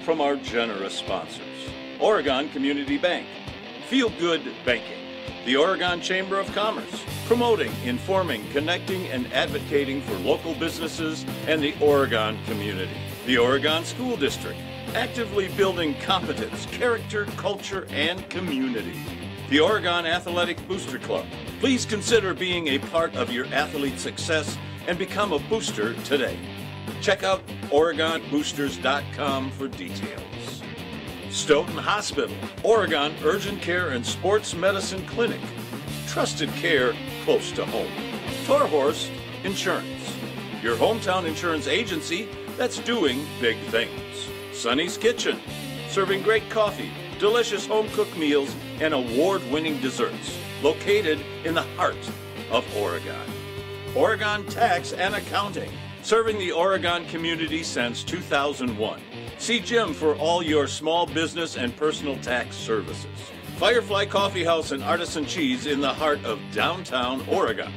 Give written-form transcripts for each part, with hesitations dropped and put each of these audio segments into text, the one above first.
from our generous sponsors. Oregon Community Bank, Feel Good Banking, the Oregon Chamber of Commerce, promoting, informing, connecting, and advocating for local businesses and the Oregon community. The Oregon School District, actively building competence, character, culture, and community. The Oregon Athletic Booster Club. Please consider being a part of your athlete's success and become a booster today. Check out OregonBoosters.com for details. Stoughton Hospital, Oregon Urgent Care and Sports Medicine Clinic. Trusted care close to home. Torhorse Insurance, your hometown insurance agency that's doing big things. Sonny's Kitchen, serving great coffee, delicious home-cooked meals, and award-winning desserts. Located in the heart of Oregon. Oregon Tax and Accounting, serving the Oregon community since 2001. See Jim for all your small business and personal tax services. Firefly Coffee House and Artisan Cheese in the heart of downtown Oregon.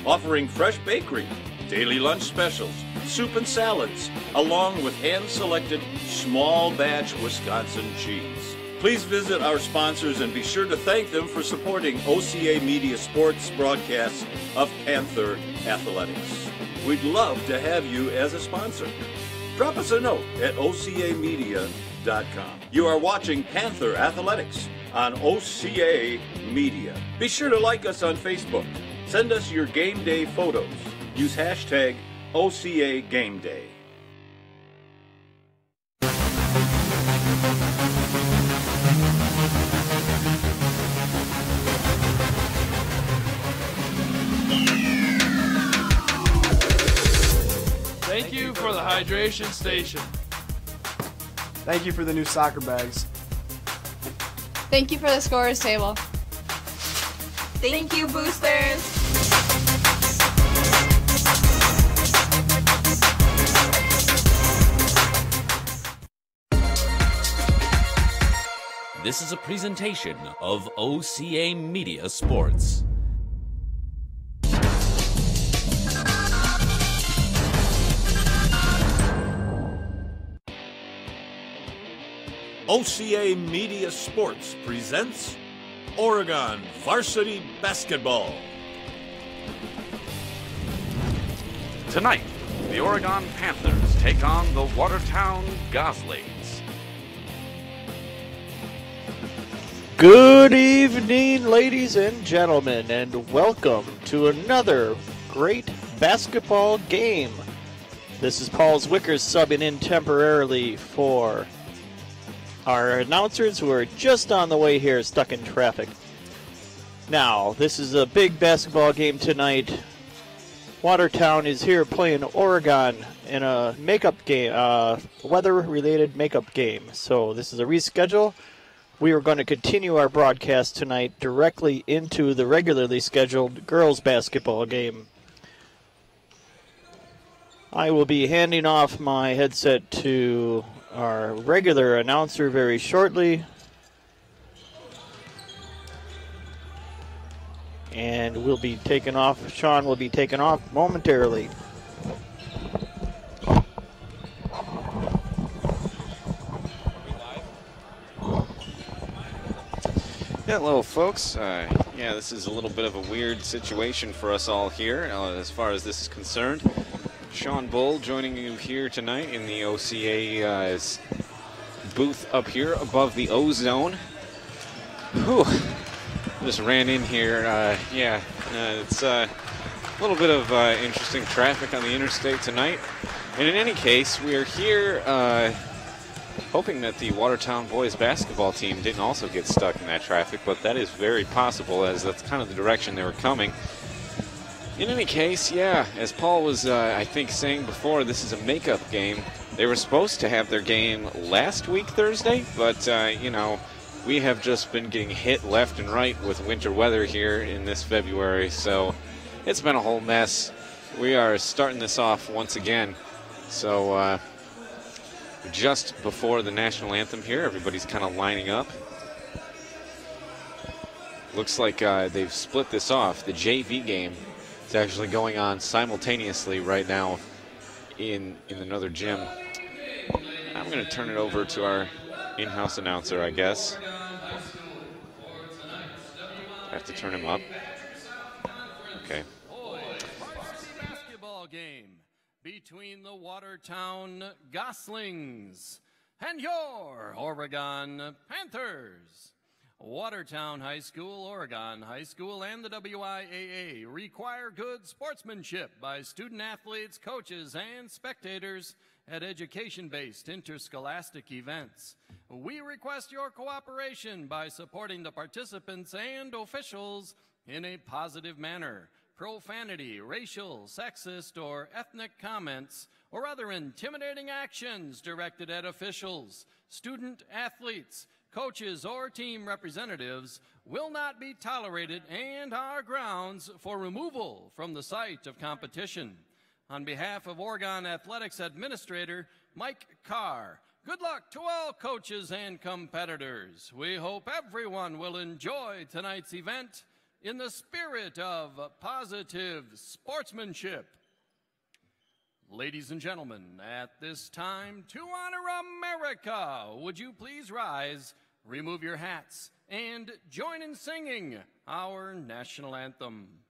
Offering fresh bakery, daily lunch specials, soup and salads, along with hand-selected small batch Wisconsin cheese. Please visit our sponsors and be sure to thank them for supporting OCAmedia sports broadcasts of Panther Athletics. We'd love to have you as a sponsor. Drop us a note at OCAmedia.com. You are watching Panther Athletics on OCA Media. Be sure to like us on Facebook. Send us your game day photos. Use hashtag OCA Game Day. Thank you for the hydration station. Thank you for the new soccer bags. Thank you for the scorer's table. Thank you, boosters. This is a presentation of OCA Media Sports. OCA Media Sports presents Oregon Varsity Basketball. Tonight, the Oregon Panthers take on the Watertown Goslings. Good evening, ladies and gentlemen, and welcome to another great basketball game. This is Paul Zwickers subbing in temporarily for our announcers who are just on the way here, stuck in traffic. Now, this is a big basketball game tonight. Watertown is here playing Oregon in a makeup game, weather-related makeup game. So this is a reschedule. We are going to continue our broadcast tonight directly into the regularly scheduled girls basketball game. I will be handing off my headset to our regular announcer very shortly. And we'll be taking off. Sean will be taking off momentarily. Hello, folks. Yeah, this is a little bit of a weird situation for us all here as far as this is concerned. Sean Bull joining you here tonight in the OCA booth up here above the O-Zone. Whew. Just ran in here. It's a little bit of interesting traffic on the interstate tonight. And in any case, we are here hoping that the Watertown boys basketball team didn't also get stuck in that traffic, but that is very possible, as that's kind of the direction they were coming. In any case, yeah, as Paul was, I think, saying before, this is a makeup game. They were supposed to have their game last week, Thursday, but, we have just been getting hit left and right with winter weather here in this February, so it's been a whole mess. We are starting this off once again. So, just before the national anthem here, everybody's kind of lining up. Looks like they've split this off. The JV game is actually going on simultaneously right now in another gym. Not I'm going to turn it over to our in-house announcer, I guess. I have to turn him up. Okay. Basketball game between the Watertown Goslings and your Oregon Panthers. Watertown High School, Oregon High School, and the WIAA require good sportsmanship by student athletes, coaches, and spectators at education-based interscholastic events. We request your cooperation by supporting the participants and officials in a positive manner. Profanity, racial, sexist, or ethnic comments, or other intimidating actions directed at officials, student athletes, coaches, or team representatives will not be tolerated and are grounds for removal from the site of competition. On behalf of Oregon Athletics Administrator Mike Carr, good luck to all coaches and competitors. We hope everyone will enjoy tonight's event in the spirit of positive sportsmanship. Ladies and gentlemen, at this time, to honor America, would you please rise, remove your hats, and join in singing our national anthem.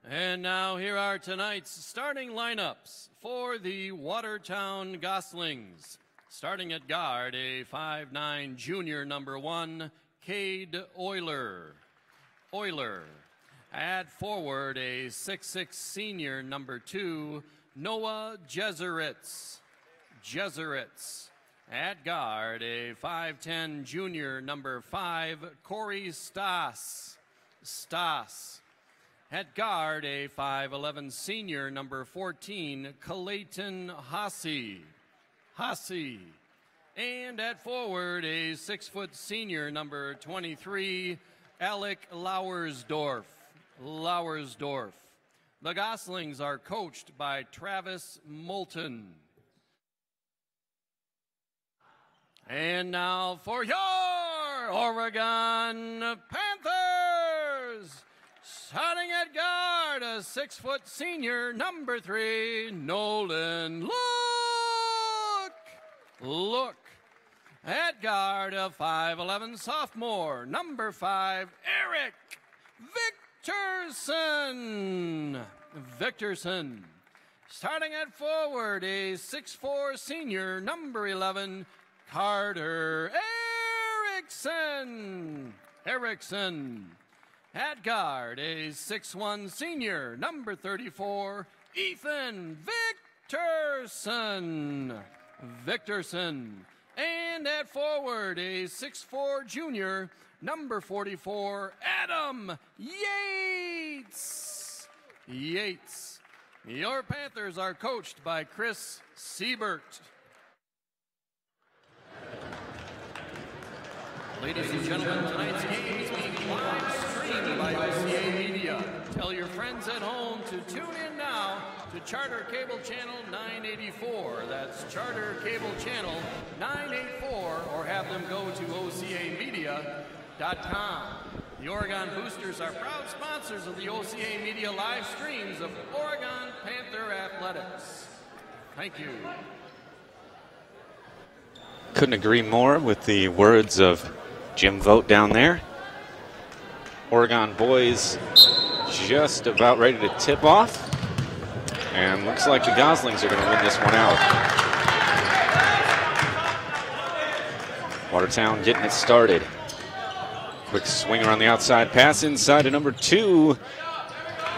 And now here are tonight's starting lineups for the Watertown Goslings. Starting at guard, a 5'9" junior, number 1, Cade Euler. At forward, a 6'6" senior, number 2, Noah Jezeritz. At guard, a 5'10" junior, number 5, Corey Stas. At guard, a 5'11" senior, number 14, Clayton Hasse. And at forward, a 6' senior, number 23, Alec Lauersdorf. The Goslings are coached by Travis Moulton. And now for your Oregon Panthers! Starting at guard, a 6' senior, number 3, Nolan Look. At guard, a 5'11" sophomore, number 5, Eric Victorson. Starting at forward, a 6'4" senior, number 11, Carter Erickson. At guard, a 6'1" senior, number 34, Ethan Victorson. And at forward, a 6'4" junior, number 44, Adam Yates. Your Panthers are coached by Chris Siebert. Ladies and gentlemen, tonight's game is being live streamed by OCAmedia. Tell your friends at home to tune in now to Charter Cable Channel 984. That's Charter Cable Channel 984, or have them go to OCAmedia.com. The Oregon Boosters are proud sponsors of the OCA Media live streams of Oregon Panther Athletics. Thank you. Couldn't agree more with the words of Jim Vogt down there. Oregon boys just about ready to tip off. And looks like the Goslings are going to win this one out. Watertown getting it started. Quick swing around the outside pass inside to number 2.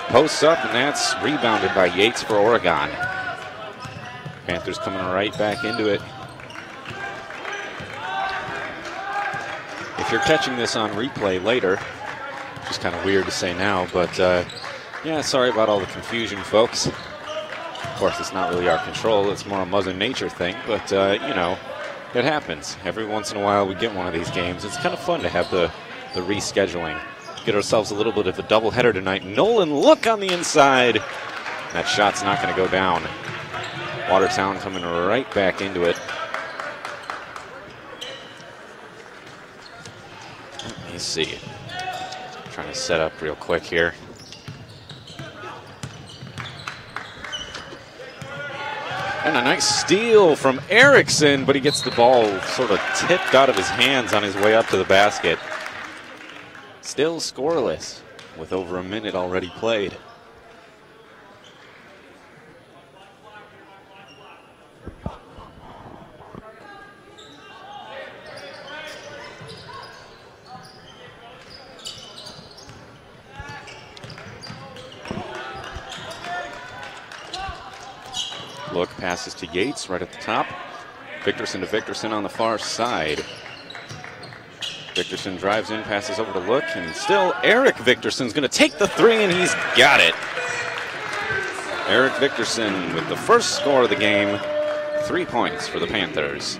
Posts up, and that's rebounded by Yates for Oregon. Panthers coming right back into it. If you're catching this on replay later, which is kind of weird to say now, but yeah, sorry about all the confusion, folks. Of course, it's not really our control. It's more a Mother Nature thing, but, you know, it happens. Every once in a while we get one of these games. It's kind of fun to have the rescheduling. Get ourselves a little bit of a doubleheader tonight. Nolan, look on the inside. That shot's not going to go down. Watertown coming right back into it. Let me see. Trying to set up real quick here. And a nice steal from Erickson, but he gets the ball sort of tipped out of his hands on his way up to the basket. Still scoreless with over a minute already played. Look, passes to Yates right at the top. Victorson to Victorson on the far side. Victorson drives in, passes over to Look, and still Eric Victorson's going to take the 3, and he's got it. Eric Victorson with the first score of the game, 3 points for the Panthers.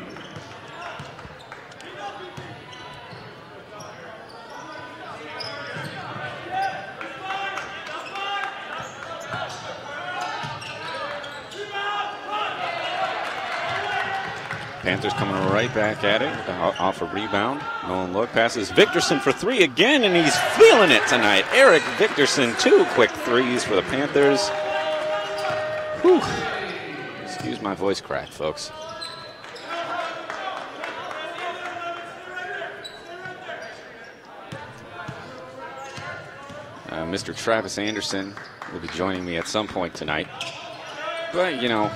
Panthers coming right back at it off a rebound. Nolan Look passes Victorson for 3 again, and he's feeling it tonight. Eric Victorson, 2 quick threes for the Panthers. Whew. Excuse my voice crack, folks. Mr. Travis Anderson will be joining me at some point tonight. But, you know,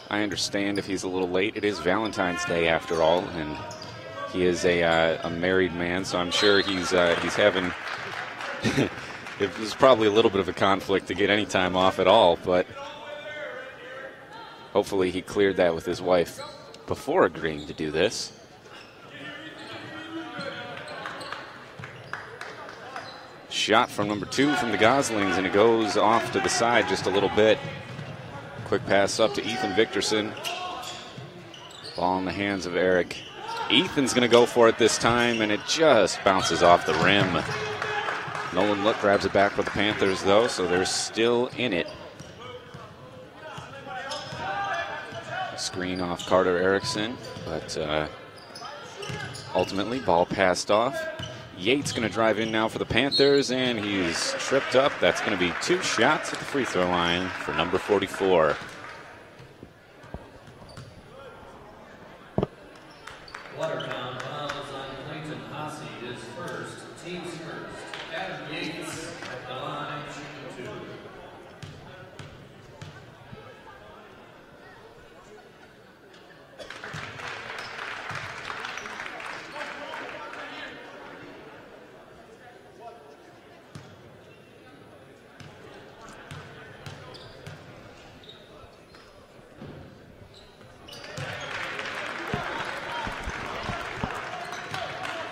I understand if he's a little late. It is Valentine's Day after all, and he is a married man, so I'm sure he's having it was probably a little bit of a conflict to get any time off at all, but hopefully he cleared that with his wife before agreeing to do this. Shot from number 2 from the Goslings, and it goes off to the side just a little bit. Quick pass up to Ethan Victorson. Ball in the hands of Eric. Ethan's going to go for it this time, and it just bounces off the rim. Nolan Look grabs it back for the Panthers, though, so they're still in it. Screen off Carter Erickson, but ultimately ball passed off. Yates going to drive in now for the Panthers, and he's tripped up. That's going to be 2 shots at the free throw line for number 44. Watertown fouls on Clayton Hasse, his first, team's first. Adam Yates at the line, shooting 2.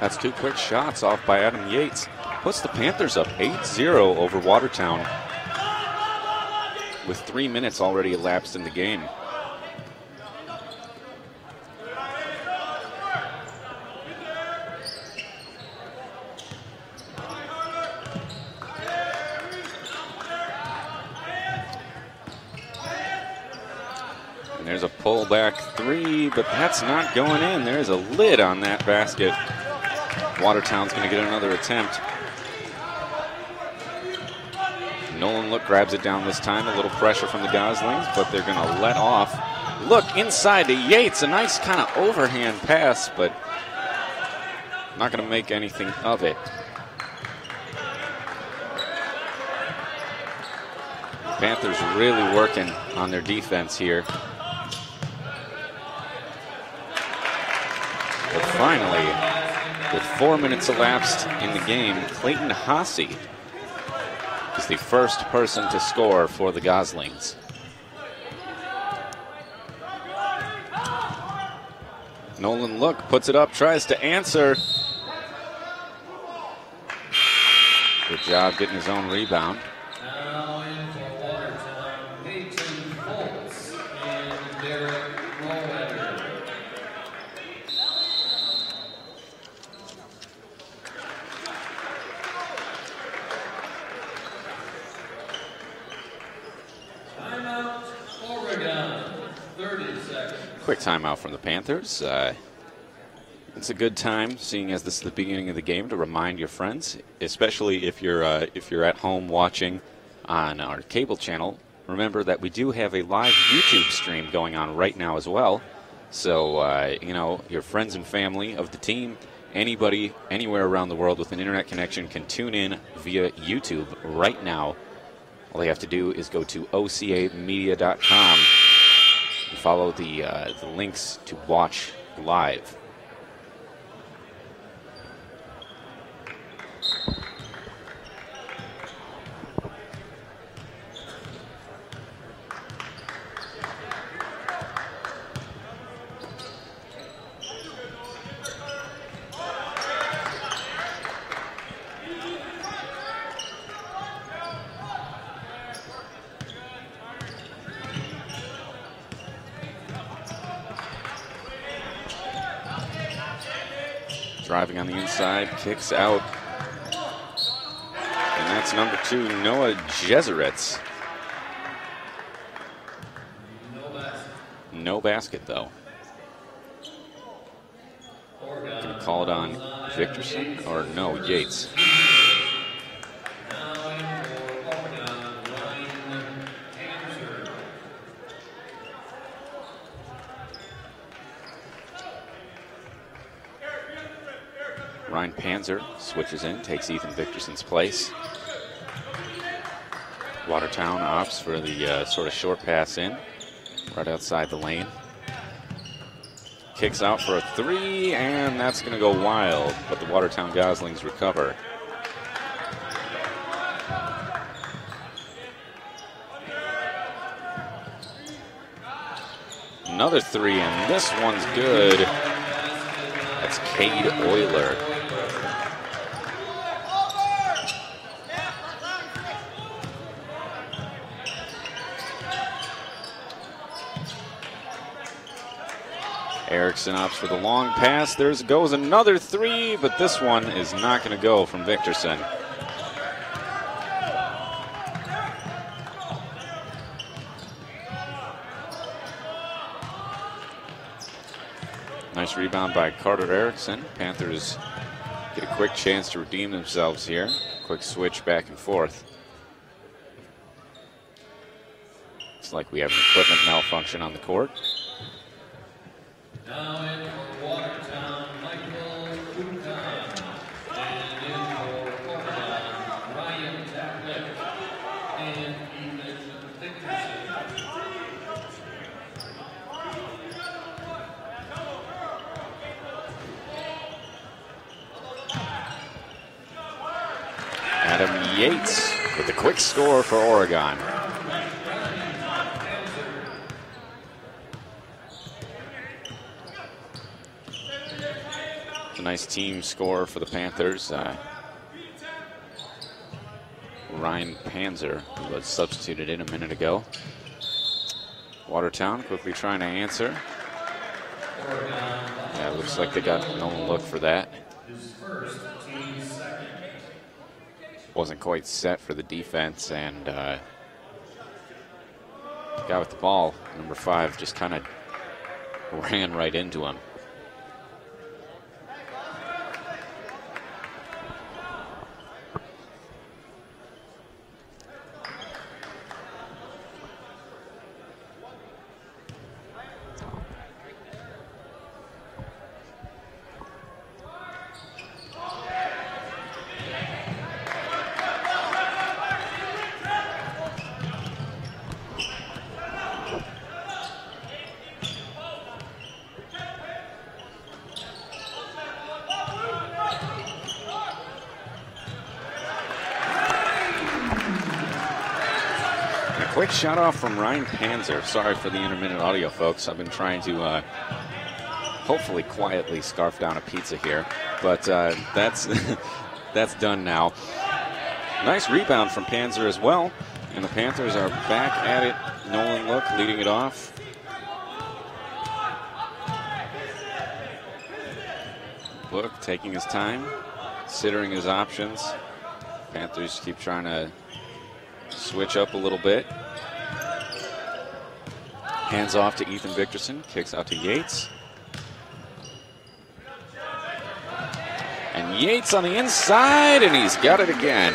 That's 2 quick shots off by Adam Yates. Puts the Panthers up 8-0 over Watertown with 3 minutes already elapsed in the game. And there's a pullback 3, but that's not going in. There's a lid on that basket. Watertown's going to get another attempt. Nolan Look grabs it down this time. A little pressure from the Goslings, but they're going to let off. Look inside to Yates. A nice kind of overhand pass, but not going to make anything of it. Panthers really working on their defense here. But finally, with 4 minutes elapsed in the game, Clayton Haase is the first person to score for the Goslings. Nolan Look puts it up, tries to answer. Good job getting his own rebound. Now in for Watertown, Peyton Holtz and Derek Rowetter. Timeout, Oregon, 30 seconds. Quick timeout from the Panthers. It's a good time, seeing as this is the beginning of the game, to remind your friends, especially if you're at home watching on our cable channel. Remember that we do have a live YouTube stream going on right now as well. So your friends and family of the team, anybody anywhere around the world with an internet connection can tune in via YouTube right now. All they have to do is go to OCAmedia.com and follow the links to watch live. Driving on the inside, kicks out. And that's number 2, Noah Jezeretz. No basket, though. Gonna call it on Victorson, or no, Yates. Ryan Panzer switches in, takes Ethan Victorson's place. Watertown opts for the sort of short pass in, right outside the lane. Kicks out for a 3, and that's going to go wild, but the Watertown Goslings recover. Another 3, and this one's good. That's Cade Euler. Erickson opts for the long pass. There goes another 3, but this one is not going to go from Victorson. Nice rebound by Carter Erickson. Panthers get a quick chance to redeem themselves here. Quick switch back and forth. Looks like we have an equipment malfunction on the court. Now in for Watertown, Michael Kukan. And in for Oregon, Ryan Taplick and Ethan Victorson. Adam Yates with a quick score for Oregon. A nice team score for the Panthers. Ryan Panzer, who was substituted in a minute ago. Watertown quickly trying to answer. Yeah, it looks like they got no look for that. Wasn't quite set for the defense, and guy with the ball, number 5, just kind of ran right into him. quick shot off from Ryan Panzer. Sorry for the intermittent audio, folks. I've been trying to hopefully quietly scarf down a pizza here, but that's that's done now. Nice rebound from Panzer as well, and the Panthers are back at it. Nolan Look leading it off. Look taking his time, considering his options. Panthers keep trying to switch up a little bit. Hands off to Ethan Victorson, kicks out to Yates. And Yates on the inside, and he's got it again.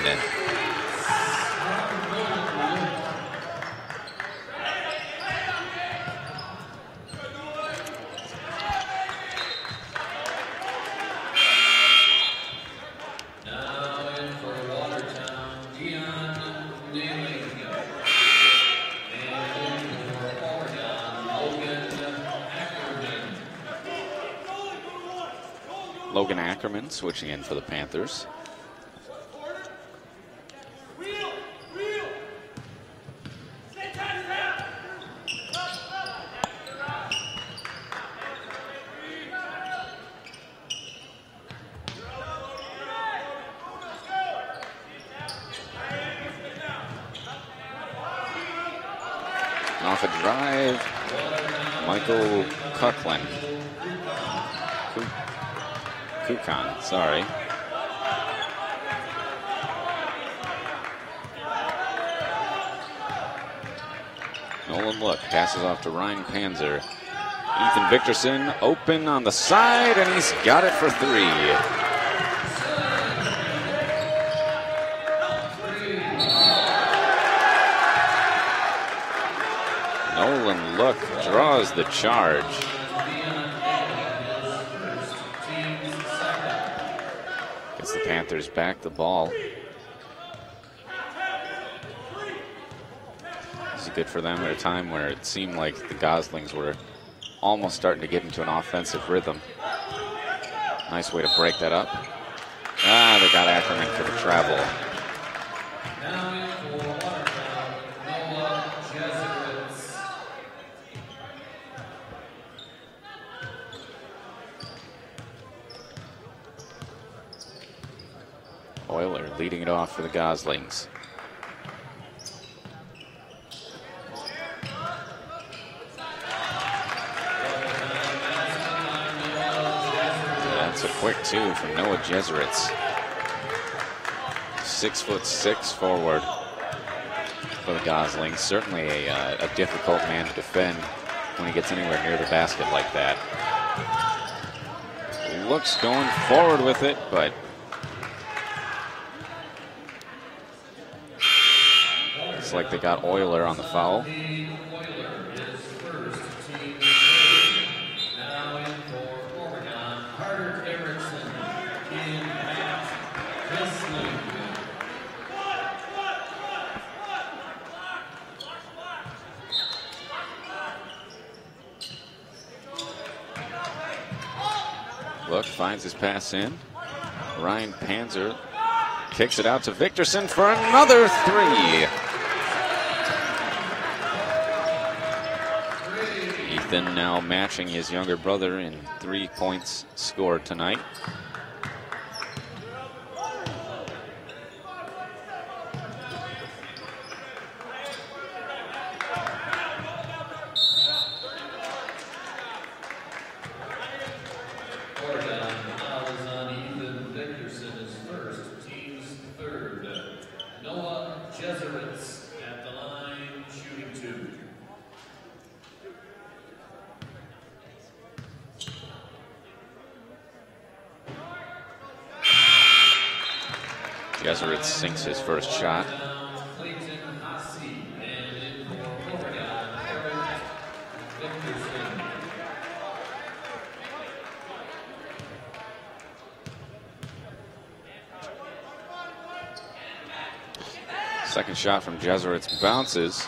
Logan Ackerman switching in for the Panthers. Off a drive, Michael Kuklin. Kukan, sorry. Nolan Look passes off to Ryan Panzer. Ethan Victorson open on the side, and he's got it for three. Nolan Look draws the charge. Gets the Panthers back the ball. This is good for them at a time where it seemed like the Goslings were almost starting to get into an offensive rhythm. Nice way to break that up. They got Ackerman for the travel. Euler leading it off for the Goslings. That's a quick two from Noah Jesuits. 6'6" forward for the Goslings. Certainly a difficult man to defend when he gets anywhere near the basket like that. Looks going forward with it, but it's like they got Euler on the foul. Look, finds his pass in. Ryan Panzer kicks it out to Victorson for another three. Ethan now matching his younger brother in 3 points scored tonight. Jesuits sinks his first shot. Second shot from Jesuits bounces.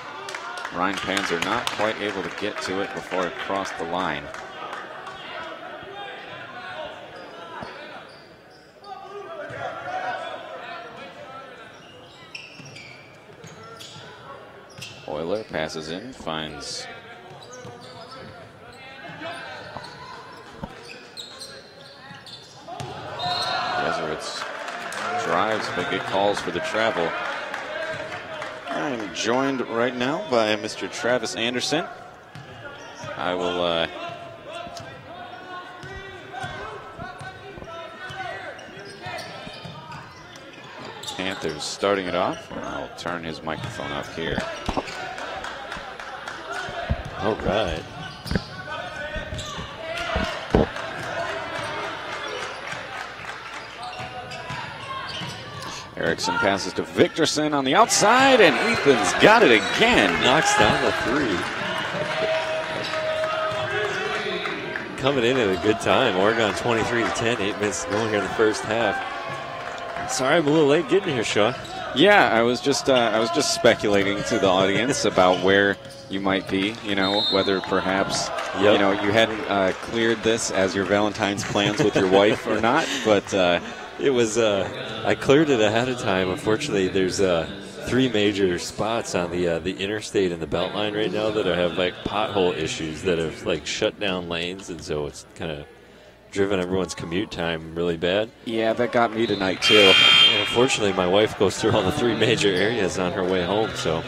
Ryan Panzer not quite able to get to it before it crossed the line. Euler passes in, finds Jesuits drives, but good calls for the travel. I'm joined right now by Mr. Travis Anderson. I will Panthers starting it off. I'll turn his microphone up here. All right. Erickson passes to Victorson on the outside, and Ethan's got it again. Knocks down the 3. Coming in at a good time. Oregon 23-10, 8 minutes to go here in the first half. Sorry, I'm a little late getting here, Sean. Yeah, I was just speculating to the audience about where you might be. You know, whether perhaps you hadn't cleared this as your Valentine's plans with your wife or not. But it was. I cleared it ahead of time. Unfortunately, there's 3 major spots on the interstate and the Beltline right now that have like pothole issues that have like shut down lanes, and so it's kind of driven everyone's commute time really bad. Yeah, that got me tonight too. And unfortunately, my wife goes through all the 3 major areas on her way home, so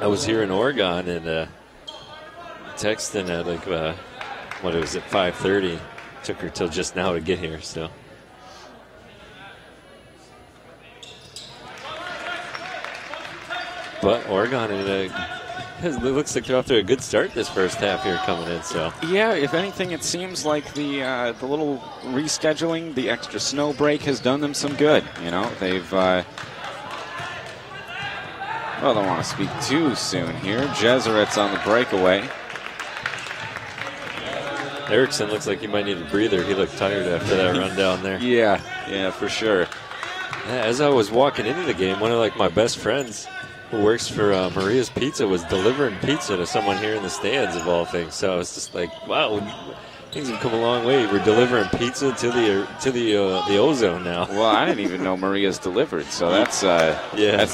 I was here in Oregon and texting at like what it was at 5:30. Took her till just now to get here, so. But Oregon it looks like they're off to a good start this first half here coming in. So yeah, if anything, it seems like the little rescheduling, the extra snow break has done them some good. You know, they've well, I don't want to speak too soon here. Jesuits on the breakaway. Erickson looks like he might need a breather. He looked tired after that run down there. Yeah, for sure. Yeah, as I was walking into the game, one of like my best friends who works for Maria's Pizza was delivering pizza to someone here in the stands, of all things. So I was just like, wow, things have come a long way. We're delivering pizza to the ozone now. Well, I didn't even know Maria's delivered, so that's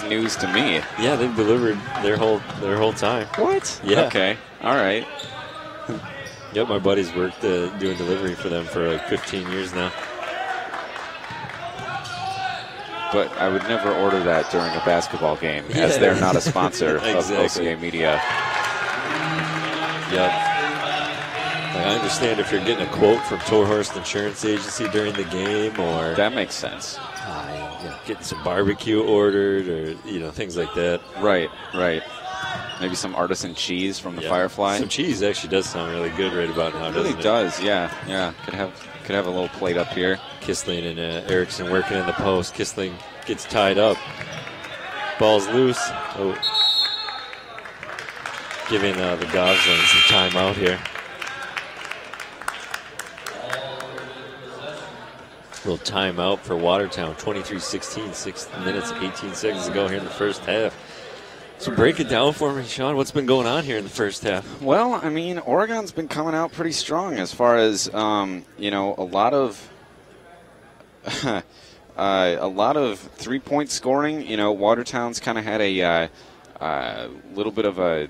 news to me. Yeah, they've delivered their whole time. What? Yeah. Okay. All right. Yep, my buddy's worked doing delivery for them for like 15 years now. But I would never order that during a basketball game, as they're not a sponsor of OCAmedia. Yep. I understand if you're getting a quote from Torhorst Insurance Agency during the game, or that makes sense. Getting some barbecue ordered, or things like that. Right. Maybe some artisan cheese from the Firefly. Some cheese actually does sound really good right about now, doesn't it? It really does. Yeah. Could have a little plate up here. Kissling and Erickson working in the post. Kissling gets tied up. Ball's loose. Oh. Giving the Goslings some time out here. Little timeout for Watertown. 23-16, 6 minutes, 18 seconds to go here in the first half. So break it down for me, Sean. What's been going on here in the first half? Well, I mean, Oregon's been coming out pretty strong as far as a lot of a lot of 3-point scoring. Watertown's kind of had a little bit of a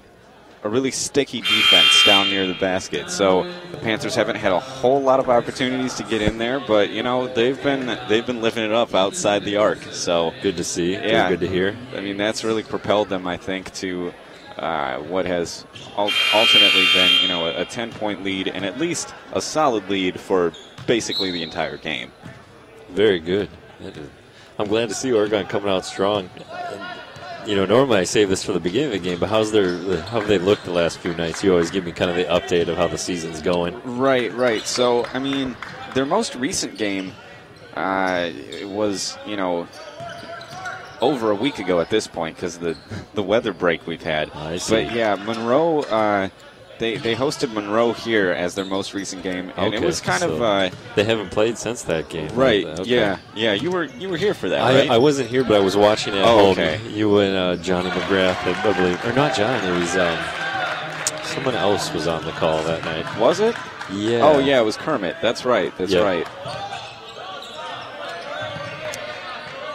really sticky defense down near the basket. So the Panthers haven't had a whole lot of opportunities to get in there, but they've been lifting it up outside the arc. So good to see. Yeah, good to hear. I mean, that's really propelled them, I think, to what has alternately been a 10-point lead and at least a solid lead for basically the entire game. Very good. I'm glad to see Oregon coming out strong. Normally I save this for the beginning of the game, but how have they looked the last few nights? You always give me kind of the update of how the season's going. Right. So, I mean, their most recent game was, over a week ago at this point because of the weather break we've had. I see. But, yeah, Monroe, they hosted Monroe here as their most recent game, and it was kind of they haven't played since that game. Right. Okay. Yeah. You were here for that, right? I wasn't here, but I was watching at home. Okay. You and Johnny McGrath, I believe, or not John. It was someone else was on the call that night. Was it? Yeah. Oh yeah, it was Kermit. That's right. That's right.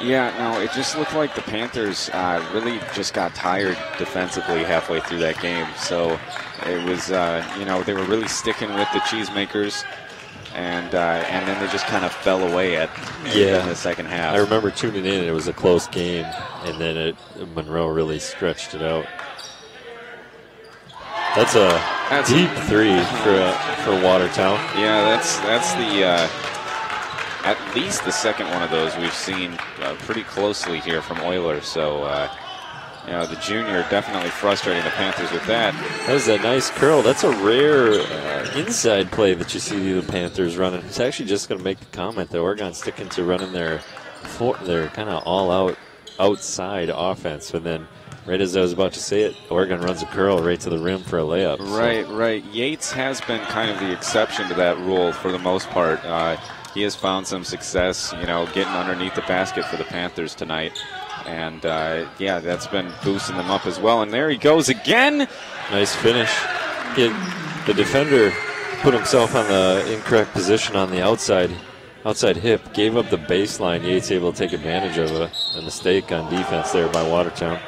Yeah, no, it just looked like the Panthers really just got tired defensively halfway through that game. So it was, they were really sticking with the cheesemakers, and then they just kind of fell away in the second half. I remember tuning in, and it was a close game, and then Monroe really stretched it out. That's a deep three for Watertown. Yeah, that's the at least the second one of those we've seen pretty closely here from Oilers. So, the junior definitely frustrating the Panthers with that. That was a nice curl. That's a rare inside play that you see the Panthers running. It's actually just going to make the comment that Oregon's sticking to running their kind of all-out outside offense. And then right as I was about to say it, Oregon runs a curl right to the rim for a layup. Right. Yates has been kind of the exception to that rule for the most part. He has found some success, getting underneath the basket for the Panthers tonight. And, that's been boosting them up as well. And there he goes again. Nice finish. The defender put himself on the incorrect position on the outside hip, gave up the baseline. Yates able to take advantage of a mistake on defense there by Watertown.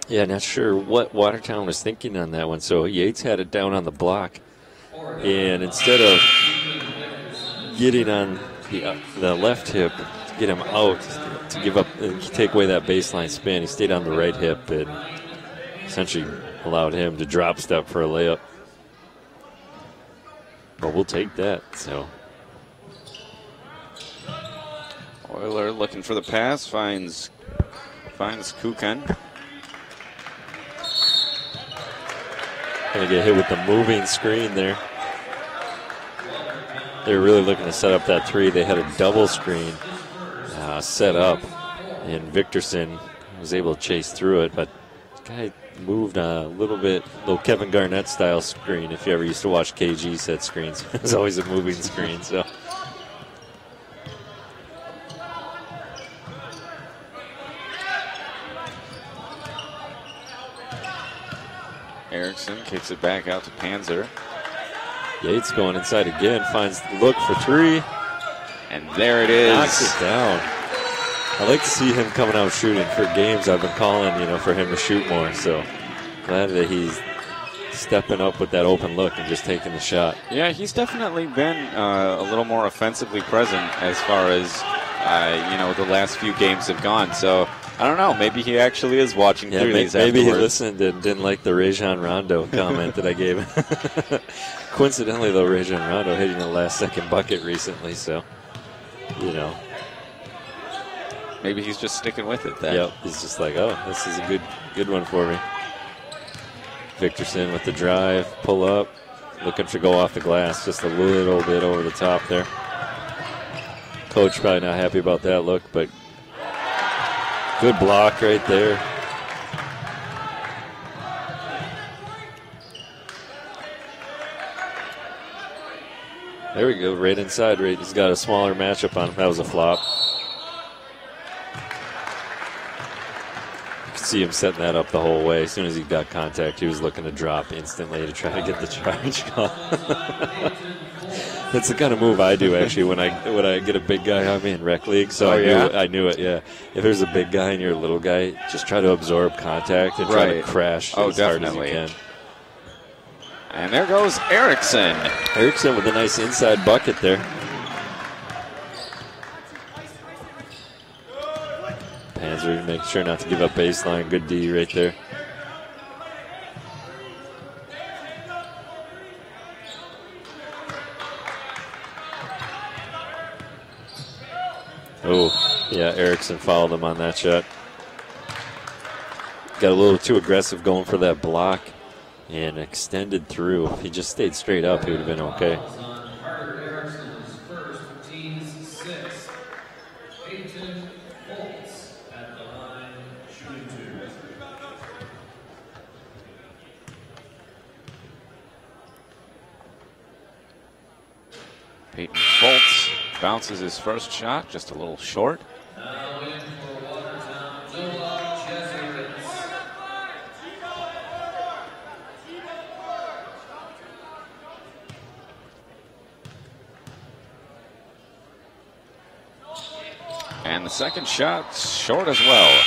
Yeah, not sure what Watertown was thinking on that one. So Yates had it down on the block. And instead of getting on the left hip to get him out, to give up and take away that baseline spin, he stayed on the right hip and essentially allowed him to drop step for a layup. But we'll take that. So Euler looking for the pass, finds Kukan. Gonna get hit with the moving screen there. They were really looking to set up that three. They had a double screen set up, and Victorson was able to chase through it, but this guy moved a little Kevin Garnett style screen. If you ever used to watch KG set screens, it was always a moving screen. So. Erickson kicks it back out to Panzer. Yates going inside again, finds the look for three. And there it is. Knocks it down. I like to see him coming out shooting for games. I've been calling, for him to shoot more. So glad that he's stepping up with that open look and just taking the shot. Yeah, he's definitely been a little more offensively present as far as, the last few games have gone. So I don't know. Maybe he actually is watching through these afterwards. Maybe he listened and didn't like the Rajon Rondo comment that I gave him. Coincidentally, though, Rajon Rondo hitting the last-second bucket recently, so, Maybe he's just sticking with it then. Yep, he's just like, oh, this is a good one for me. Victorson with the drive, pull up, looking to go off the glass just a little bit over the top there. Coach probably not happy about that look, but good block right there. There we go, right inside. He's got a smaller matchup on him. That was a flop. You could see him setting that up the whole way. As soon as he got contact, he was looking to drop instantly to try to get the charge call. That's the kind of move I do, actually, when I get a big guy on me in rec league. So I knew it, yeah. If there's a big guy and you're a little guy, just try to absorb contact and try to crash as hard as you can. And there goes Erickson. Erickson with a nice inside bucket there. Panzer making sure not to give up baseline. Good D right there. Oh, yeah, Erickson fouled him on that shot. Got a little too aggressive going for that block and extended through. If he just stayed straight up, he would have been okay. Peyton Foltz bounces his first shot, just a little short. the second shot short as well.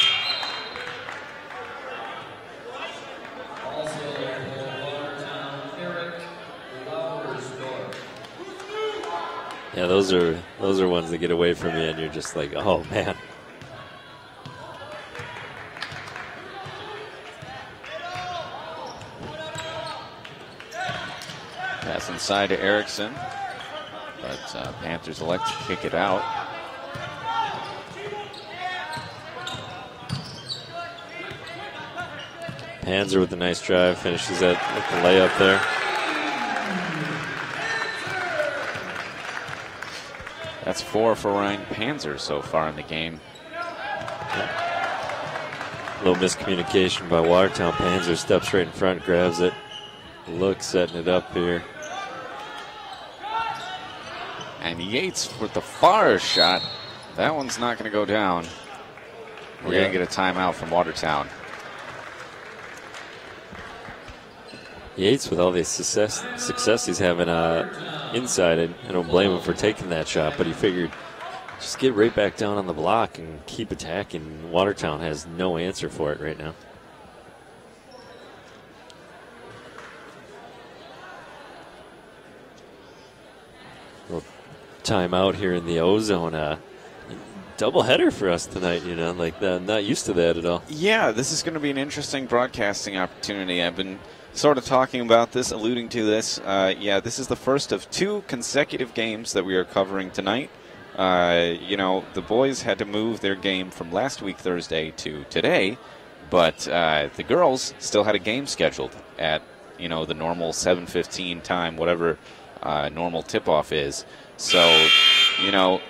Yeah, those are ones that get away from you, and you're just like, oh man. Pass inside to Erickson, but Panthers elect to kick it out. Panzer with a nice drive, finishes it with the layup there. That's 4 for Ryan Panzer so far in the game. A little miscommunication by Watertown. Panzer steps right in front, grabs it, looks, setting it up here. And Yates with the far shot. That one's not going to go down. We're going to get a timeout from Watertown. Yates, with all the success he's having inside, I don't blame him for taking that shot, but he figured just get right back down on the block and keep attacking. Watertown has no answer for it right now. Little timeout here in the O-zone. Doubleheader for us tonight, you know, like not used to that at all. Yeah, this is going to be an interesting broadcasting opportunity. I've been sort of talking about this, alluding to this. Yeah, this is the first of 2 consecutive games that we are covering tonight. You know, the boys had to move their game from last week Thursday to today, but the girls still had a game scheduled at, you know, the normal 7:15 time, whatever normal tip-off is. So, you know,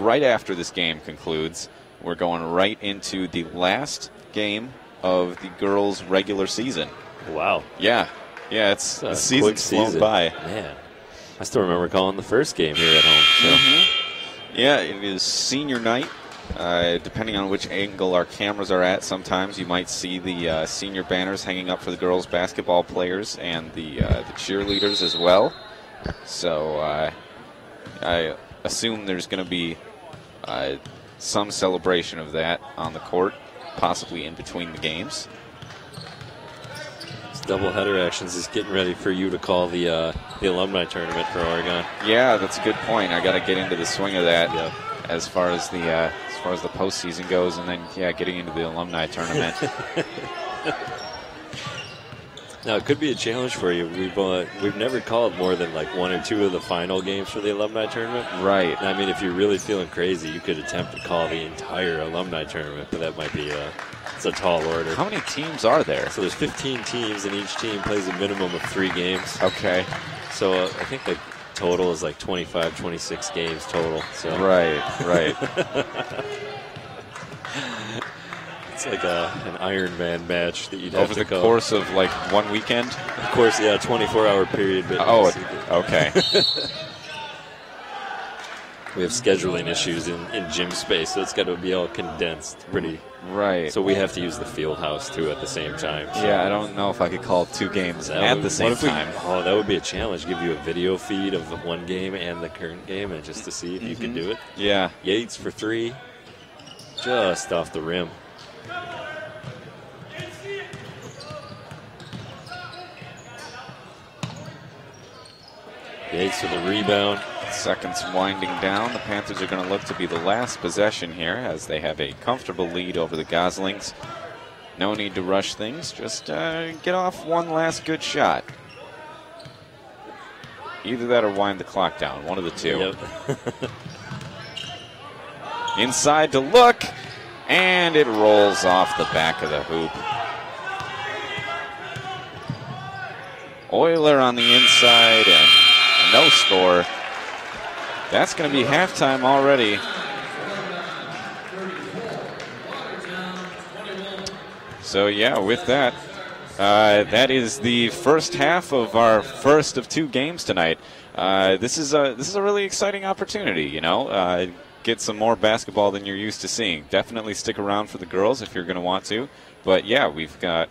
right after this game concludes, we're going right into the last game of the girls' regular season. Wow. Yeah. Yeah, it's the season's flown by. Man, I still remember calling the first game here at home. So. Yeah, it is senior night. Depending on which angle our cameras are at, sometimes you might see the senior banners hanging up for the girls' basketball players and the cheerleaders as well. So I assume there's going to be some celebration of that on the court, possibly in between the games. Doubleheader actions is getting ready for you to call the alumni tournament for Oregon. Yeah, that's a good point. I got to get into the swing of that as far as the postseason goes, and then getting into the alumni tournament. Now it could be a challenge for you. We've never called more than like 1 or 2 of the final games for the alumni tournament. Right. And I mean, if you're really feeling crazy, you could attempt to call the entire alumni tournament, but that might be it's a tall order. How many teams are there? So there's 15 teams, and each team plays a minimum of 3 games. Okay. So I think the total is like 25, 26 games total. So. Right. It's like an Iron Man match that you'd have over to the go. Course of like 1 weekend. Of course, yeah, 24-hour period. But okay. We have scheduling issues in gym space, so it's got to be all condensed pretty. Right. So we have to use the field house, too, at the same time. So. Yeah, I don't know if I could call 2 games at the same time. That would be a challenge. Give you a video feed of the one game and the current game, and just to see if you can do it. Yeah. Yates for 3, just off the rim. Yates with a rebound. Seconds winding down. The Panthers are going to look to be the last possession here as they have a comfortable lead over the Goslings. No need to rush things. Just get off one last good shot. Either that or wind the clock down. One of the 2. Yep. Inside to look, and it rolls off the back of the hoop. Euler on the inside, and no score. That's going to be halftime already. So yeah, with that, that is the first half of our first of 2 games tonight. This is a really exciting opportunity, you know. Get some more basketball than you're used to seeing. Definitely stick around for the girls if you're going to want to. But yeah, we've got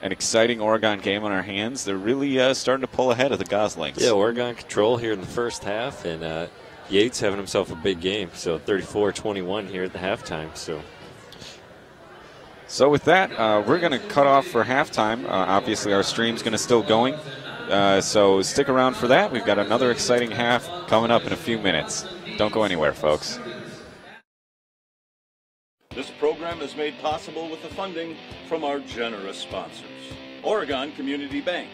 an exciting Oregon game on our hands. They're really starting to pull ahead of the Goslings. Yeah, Oregon control here in the first half, and Yates having himself a big game, so 34-21 here at the halftime. So with that, we're going to cut off for halftime. Obviously, our stream's going to still going, so stick around for that. We've got another exciting half coming up in a few minutes. Don't go anywhere, folks. This program is made possible with the funding from our generous sponsors. Oregon Community Bank,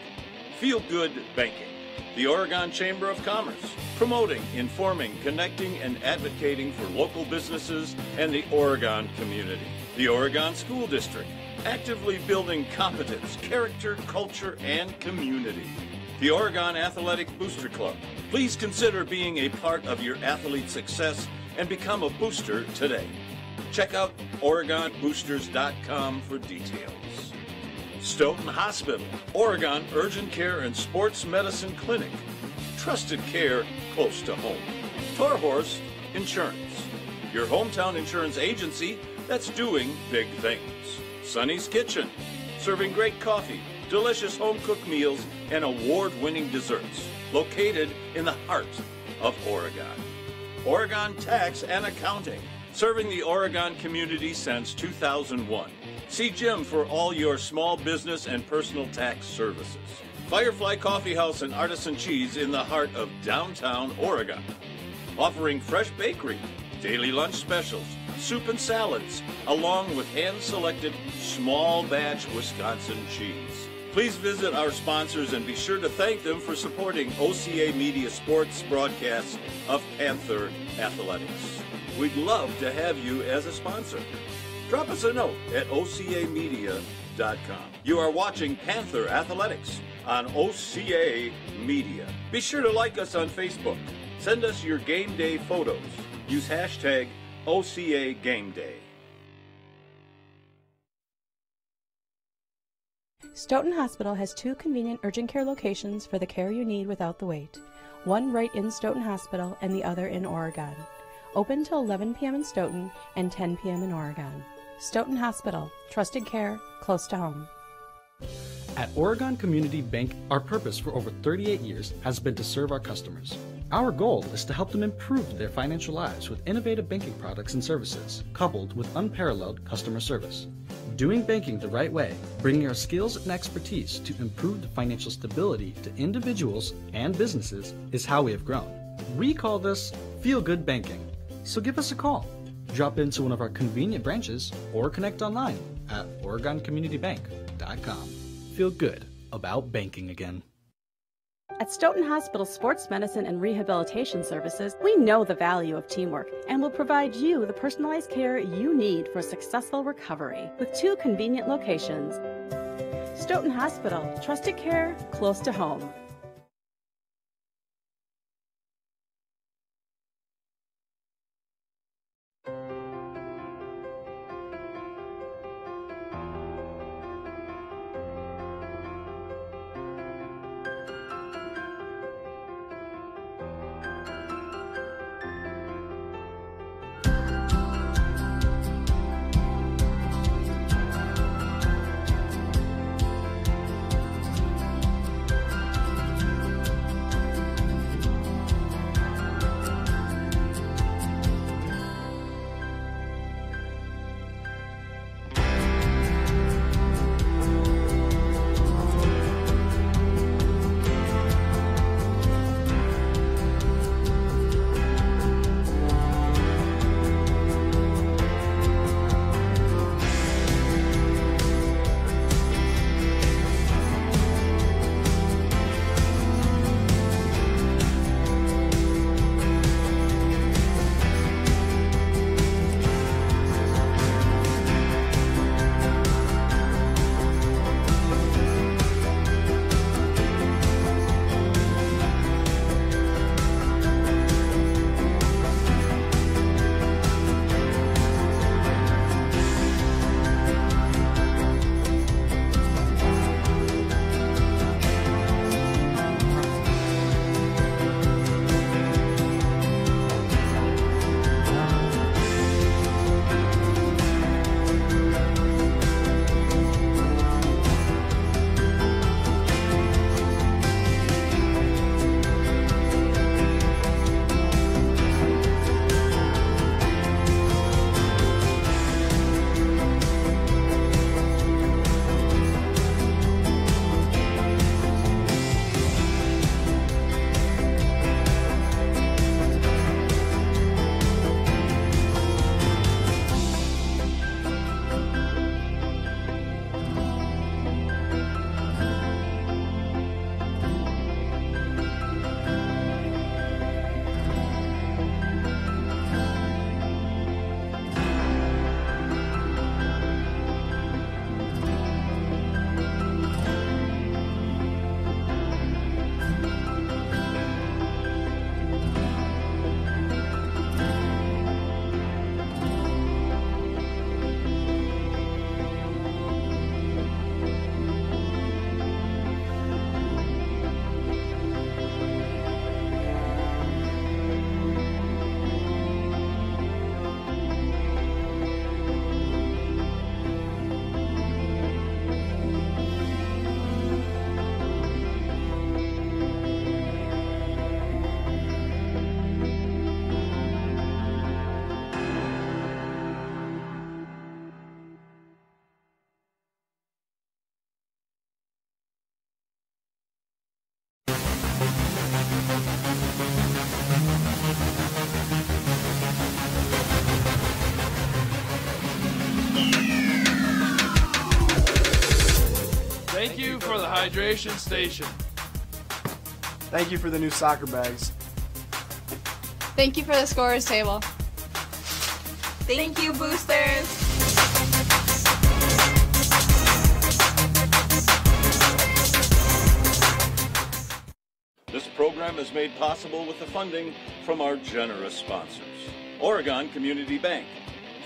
Feel Good Banking, the Oregon Chamber of Commerce, promoting, informing, connecting, and advocating for local businesses and the Oregon community. The Oregon School District, actively building competence, character, culture, and community. The Oregon Athletic Booster Club. Please consider being a part of your athlete's success and become a booster today. Check out OregonBoosters.com for details. Stoughton Hospital, Oregon Urgent Care and Sports Medicine Clinic. Trusted care close to home. Torhorst Insurance, your hometown insurance agency that's doing big things. Sonny's Kitchen, serving great coffee, delicious home-cooked meals, and award-winning desserts. Located in the heart of Oregon. Oregon Tax and Accounting, serving the Oregon community since 2001. See Jim for all your small business and personal tax services. Firefly Coffee House and Artisan Cheese in the heart of downtown Oregon. Offering fresh bakery, daily lunch specials, soup and salads, along with hand-selected small batch Wisconsin cheese. Please visit our sponsors and be sure to thank them for supporting OCAmedia sports broadcasts of Panther Athletics. We'd love to have you as a sponsor. Drop us a note at OCAmedia.com. You are watching Panther Athletics on OCA Media. Be sure to like us on Facebook. Send us your game day photos. Use hashtag OCA Game Day. Stoughton Hospital has 2 convenient urgent care locations for the care you need without the wait. One right in Stoughton Hospital and the other in Oregon. Open till 11 p.m. in Stoughton and 10 p.m. in Oregon. Stoughton Hospital, trusted care, close to home. At Oregon Community Bank, our purpose for over 38 years has been to serve our customers. Our goal is to help them improve their financial lives with innovative banking products and services, coupled with unparalleled customer service. Doing banking the right way, bringing our skills and expertise to improve the financial stability to individuals and businesses is how we have grown. We call this Feel Good Banking. So give us a call. Drop into one of our convenient branches or connect online at OregonCommunityBank.com. Feel good about banking again. At Stoughton Hospital Sports Medicine and Rehabilitation Services, we know the value of teamwork and will provide you the personalized care you need for successful recovery with 2 convenient locations. Stoughton Hospital, trusted care close to home. Thank you for the hydration station. Thank you for the new soccer bags. Thank you for the scorer's table. Thank you, boosters. This program is made possible with the funding from our generous sponsors. Oregon Community Bank,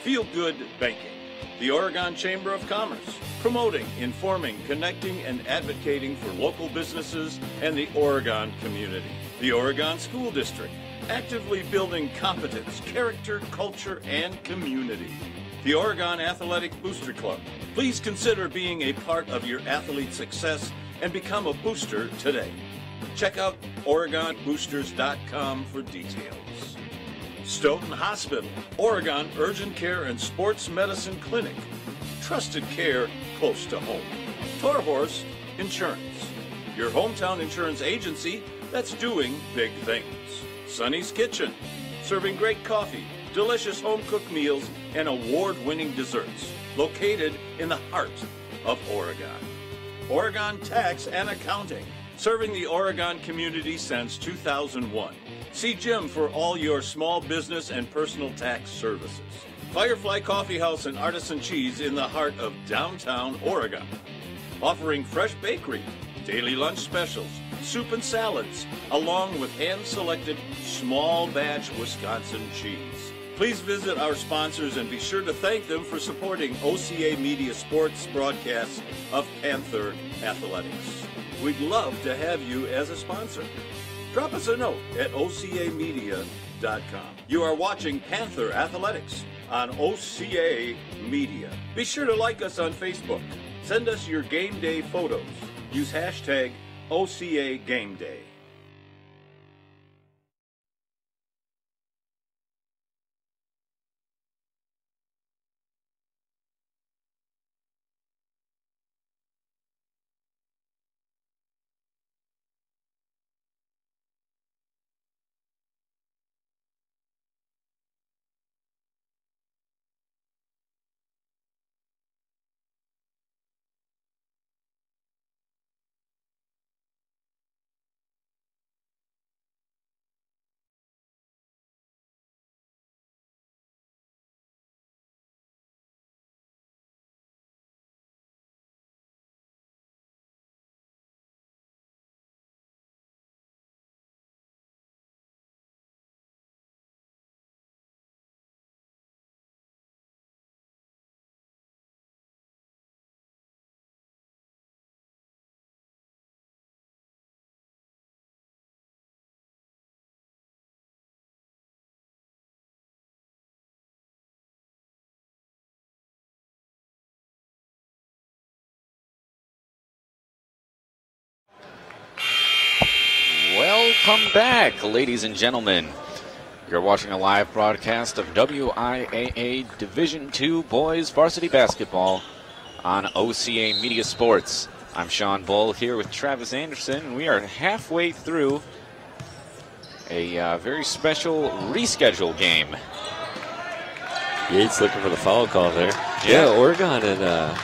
Feel Good Banking, the Oregon Chamber of Commerce, promoting, informing, connecting, and advocating for local businesses and the Oregon community. The Oregon School District, actively building competence, character, culture, and community. The Oregon Athletic Booster Club. Please consider being a part of your athlete's success and become a booster today. Check out OregonBoosters.com for details. Stoughton Hospital, Oregon Urgent Care and Sports Medicine Clinic. Trusted care close to home. Torhorst Insurance, your hometown insurance agency that's doing big things. Sonny's Kitchen, serving great coffee, delicious home-cooked meals, and award-winning desserts. Located in the heart of Oregon. Oregon Tax and Accounting, serving the Oregon community since 2001. See Jim for all your small business and personal tax services. Firefly Coffee House and Artisan Cheese in the heart of downtown Oregon. Offering fresh bakery, daily lunch specials, soup and salads, along with hand-selected small batch Wisconsin cheese. Please visit our sponsors and be sure to thank them for supporting OCAmedia sports broadcasts of Panther Athletics. We'd love to have you as a sponsor. Drop us a note at OCAmedia.com. You are watching Panther Athletics on OCA Media. Be sure to like us on Facebook. Send us your game day photos. Use hashtag OCA Game Day. Welcome back, ladies and gentlemen. You're watching a live broadcast of WIAA Division II Boys Varsity Basketball on OCA Media Sports. I'm Sean Bull here with Travis Anderson, and we are halfway through a very special reschedule game. Yates looking for the foul call there. Yeah, Oregon and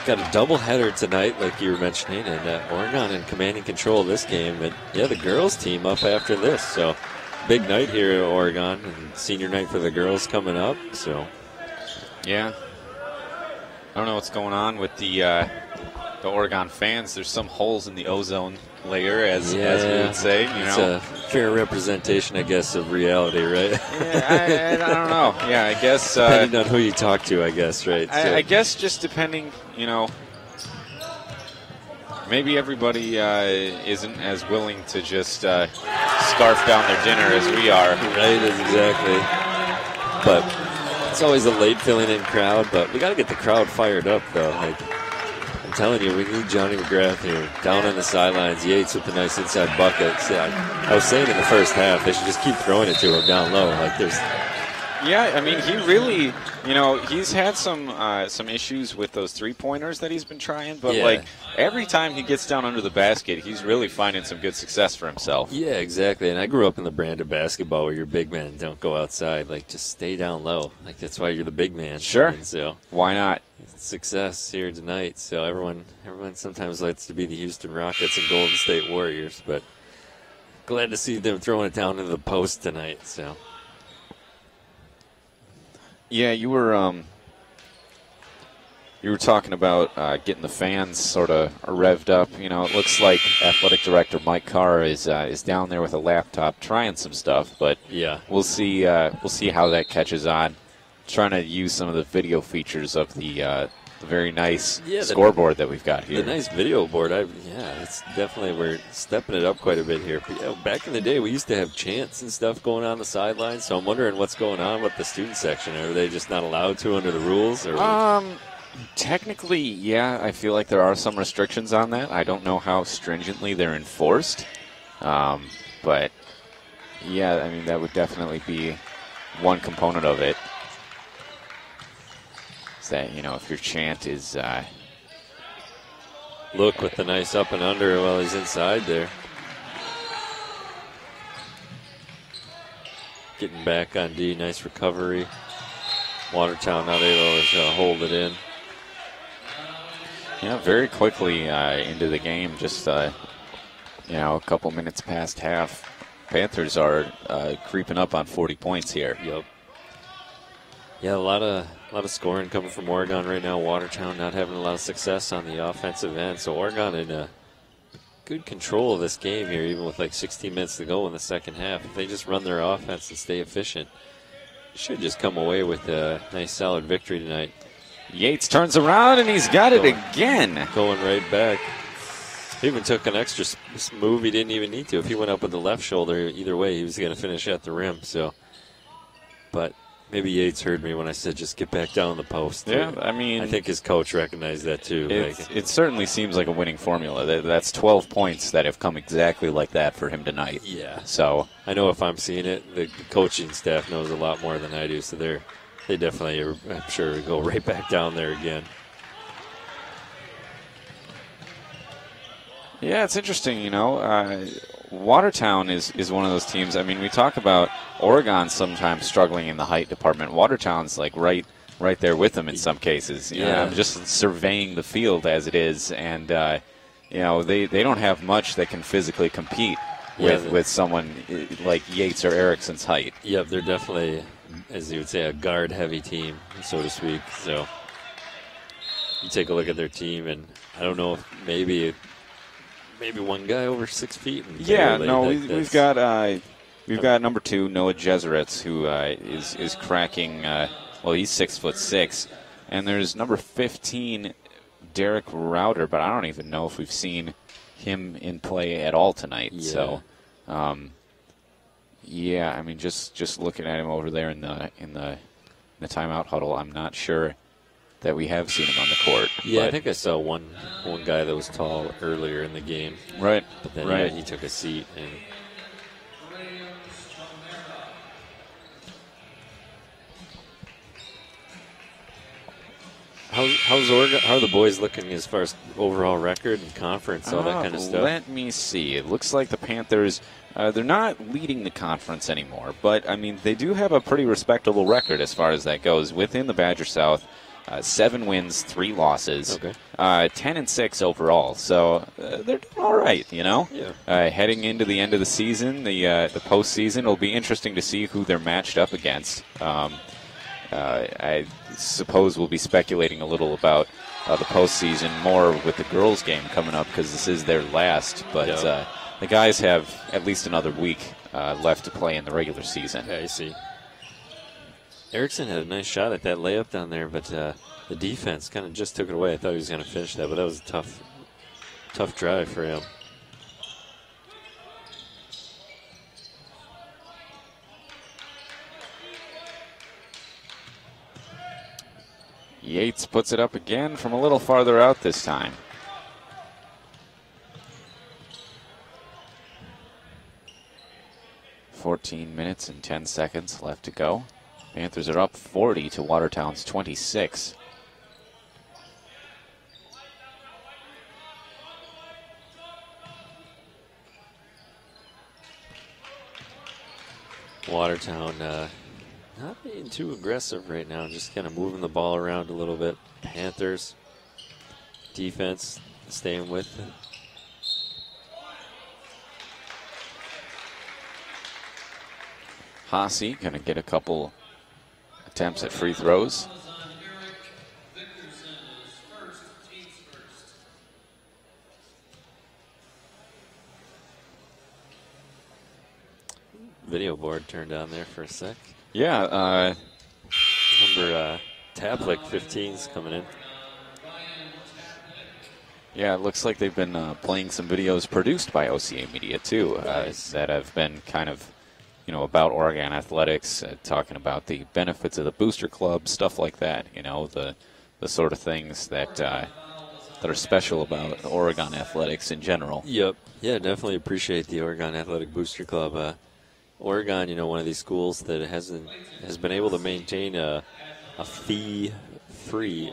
got a doubleheader tonight, like you were mentioning, and Oregon in commanding control of this game. And yeah, the girls team up after this, so big night here at Oregon, and senior night for the girls coming up. So yeah, I don't know what's going on with the Oregon fans. There's some holes in the ozone layer, as we would say. It's a fair representation, I guess, of reality, right? Yeah, I don't know. Yeah, I guess depending on who you talk to, I guess, right? I guess just depending, maybe everybody isn't as willing to just scarf down their dinner as we are. Right, exactly. But it's always a late filling in crowd, but we got to get the crowd fired up, though. Like, I'm telling you, we need Johnny McGrath here. Down on the sidelines, Yates with the nice inside buckets. Yeah, I was saying in the first half, they should just keep throwing it to him down low. Like, there's Yeah, I mean, he really, he's had some issues with those three-pointers that he's been trying, but, every time he gets down under the basket, he's really finding some good success for himself. Yeah, exactly. And I grew up in the brand of basketball where your big men don't go outside. Just stay down low. That's why you're the big man. Sure. And so why not? Success here tonight. So everyone sometimes likes to be the Houston Rockets and Golden State Warriors, but glad to see them throwing it down into the post tonight. So. Yeah, you were talking about getting the fans sort of revved up. It looks like Athletic Director Mike Carr is down there with a laptop trying some stuff, but yeah, we'll see how that catches on. Trying to use some of the video features of the very nice scoreboard that we've got here. The nice video board. It's definitely, we're stepping it up quite a bit here. But, back in the day, we used to have chants and stuff going on the sidelines, so I'm wondering what's going on with the student section. Are they just not allowed to under the rules? Or technically, yeah, I feel like there are some restrictions on that. I don't know how stringently they're enforced. But, yeah, I mean, that would definitely be one component of it. That, if your chant is look with the nice up and under while he's inside there. Getting back on D, nice recovery. Watertown not able to hold it in. Yeah, very quickly into the game, just a couple minutes past half. Panthers are creeping up on 40 points here. Yep. Yeah, a lot of scoring coming from Oregon right now. Watertown not having a lot of success on the offensive end. So Oregon in good control of this game here, even with 16 minutes to go in the second half. If they just run their offense and stay efficient, should just come away with a nice solid victory tonight. Yates turns around and he's got it again. Going right back. He even took an extra move he didn't even need to. If he went up with the left shoulder, either way, he was going to finish at the rim. But maybe Yates heard me when I said just get back down the post. Yeah, I mean, I think his coach recognized that too. It certainly seems like a winning formula. That's 12 points that have come exactly like that for him tonight. Yeah. So I know if I'm seeing it, the coaching staff knows a lot more than I do. So they definitely, I'm sure, go right back down there again. Yeah, it's interesting, Watertown is one of those teams. I mean, we talk about Oregon sometimes struggling in the height department. Watertown's right there with them in some cases. Yeah. Just surveying the field as it is, and they don't have much that can physically compete with someone like Yates or Erickson's height. Yep, they're definitely, as you would say, a guard-heavy team, so to speak. So you take a look at their team, and I don't know if maybe one guy over 6 feet. Yeah, no, we've got number 2, Noah Jesuretz, who is cracking. He's 6'6", and there's number 15, Derek Rauter, but I don't even know if we've seen him in play at all tonight. Yeah. So, I mean, just looking at him over there in the timeout huddle, I'm not sure that we have seen him on the court. Yeah, I think I saw one guy that was tall earlier in the game. Right. But then he took a seat. And how's Oregon? How are the boys looking as far as overall record and conference, all that kind of stuff? Let me see. It looks like the Panthers, they're not leading the conference anymore, but I mean they do have a pretty respectable record as far as that goes within the Badger South. 7 wins, 3 losses, okay. 10-6 overall. So they're doing all right, Yeah. Heading into the end of the season, the postseason, it'll be interesting to see who they're matched up against. I suppose we'll be speculating a little about the postseason more with the girls' game coming up because this is their last. But the guys have at least another week left to play in the regular season. Yeah, I see. Erickson had a nice shot at that layup down there, but the defense kind of just took it away. I thought he was going to finish that, but that was a tough drive for him. Yates puts it up again from a little farther out this time. .14 minutes and 10 seconds left to go. Panthers are up 40 to Watertown's 26. Watertown not being too aggressive right now, just kind of moving the ball around a little bit. Panthers defense staying with it. Haase going to get a couple attempts at free throws. Video board turned on there for a sec. Yeah. Number Taplick 15's coming in. Yeah, it looks like they've been playing some videos produced by OCAmedia too, Nice. that have been kind of, about Oregon athletics, talking about the benefits of the booster club, stuff like that. The sort of things that are special about Oregon athletics in general. Yep. Yeah, definitely appreciate the Oregon Athletic Booster Club. Oregon, one of these schools that has been able to maintain a fee-free,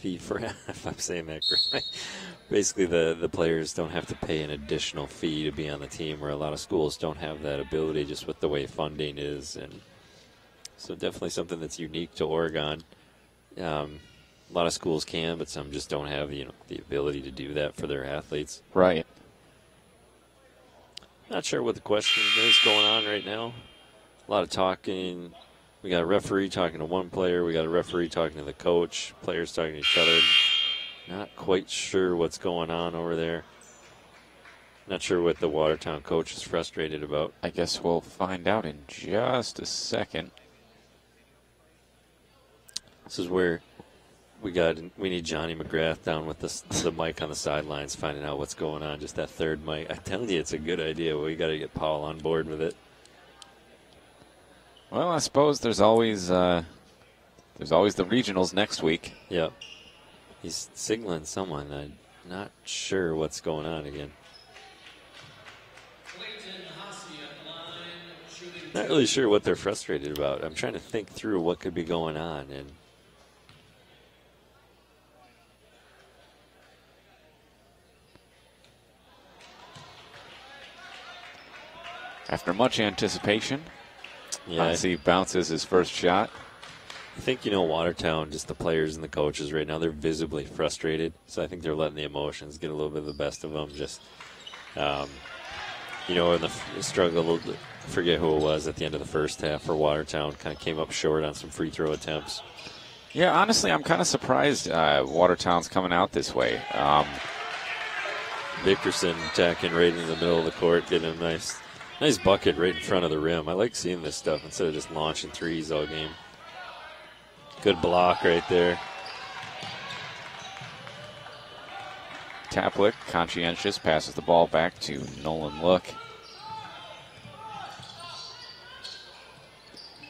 fee-free, if I'm saying that correctly. Basically, the players don't have to pay an additional fee to be on the team, where a lot of schools don't have that ability just with the way funding is. And so definitely something that's unique to Oregon. A lot of schools can, but some just don't have the ability to do that for their athletes. Right. Not sure what the question is going on right now. A lot of talking. We got a referee talking to one player. We got a referee talking to the coach. Players talking to each other. Not quite sure what's going on over there. Not sure what the Watertown coach is frustrated about. I guess we'll find out in just a second. This is where we need Johnny McGrath down with the mic on the sidelines, finding out what's going on. Just that third mic. I'm telling you, it's a good idea. We got to get Paul on board with it. Well, I suppose there's always the regionals next week. Yep. He's signaling someone. I'm not sure what's going on again. Not really sure what they're frustrated about. I'm trying to think through what could be going on. And after much anticipation, yeah, Haase bounces his first shot. I think, Watertown, just the players and the coaches right now, they're visibly frustrated. So I think they're letting the emotions get a little bit of the best of them. Just, in the struggle, forget who it was at the end of the first half for Watertown, kind of came up short on some free throw attempts. Yeah, honestly, I'm kind of surprised Watertown's coming out this way. Vickerson attacking right in the middle of the court, getting a nice bucket right in front of the rim. I like seeing this stuff instead of just launching threes all game. Good block right there. Taplick, conscientious, passes the ball back to Nolan Look.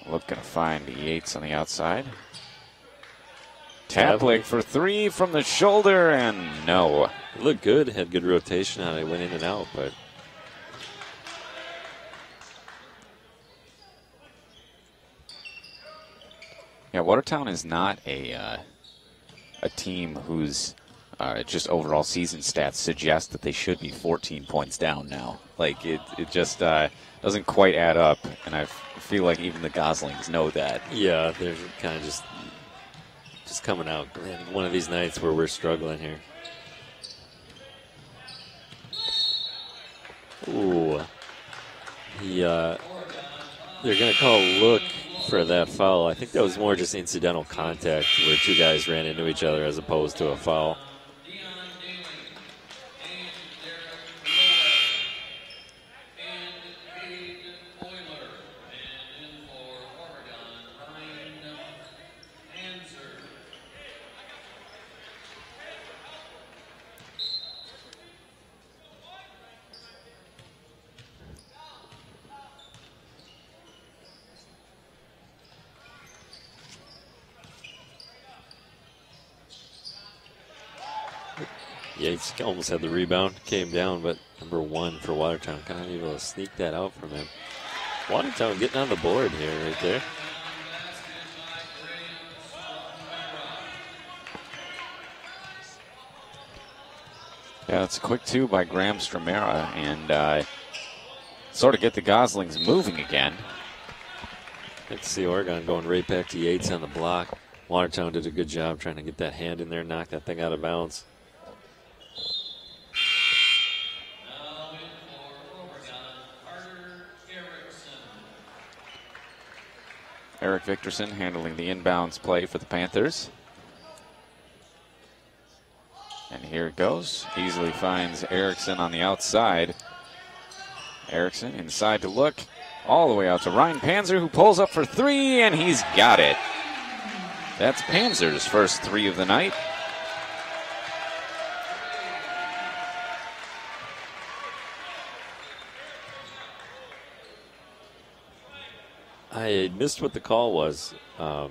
Look going to find Yates on the outside. Taplick for three from the shoulder, and no. It looked good, had good rotation on it, went in and out, but yeah, Watertown is not a team whose just overall season stats suggest that they should be 14 points down now. Like, it just doesn't quite add up, and I feel like even the Goslings know that. yeah, they're kind of just coming out. One of these nights where we're struggling here. Ooh. They're going to call Look for that foul. I think that was more just incidental contact where two guys ran into each other as opposed to a foul. Yates almost had the rebound, came down, but number one for Watertown, kind of able to sneak that out from him. Watertown getting on the board here, right there. Yeah, it's a quick two by Graham Stromera, and sort of get the Goslings moving again. Let's see Oregon going right back to Yates on the block. Watertown did a good job trying to get that hand in there, knock that thing out of bounds. Eric Victorson handling the inbounds play for the Panthers. And here it goes. Easily finds Erickson on the outside. Erickson inside to look. All the way out to Ryan Panzer, who pulls up for three, and he's got it. That's Panzer's first three of the night. I missed what the call was. Oh,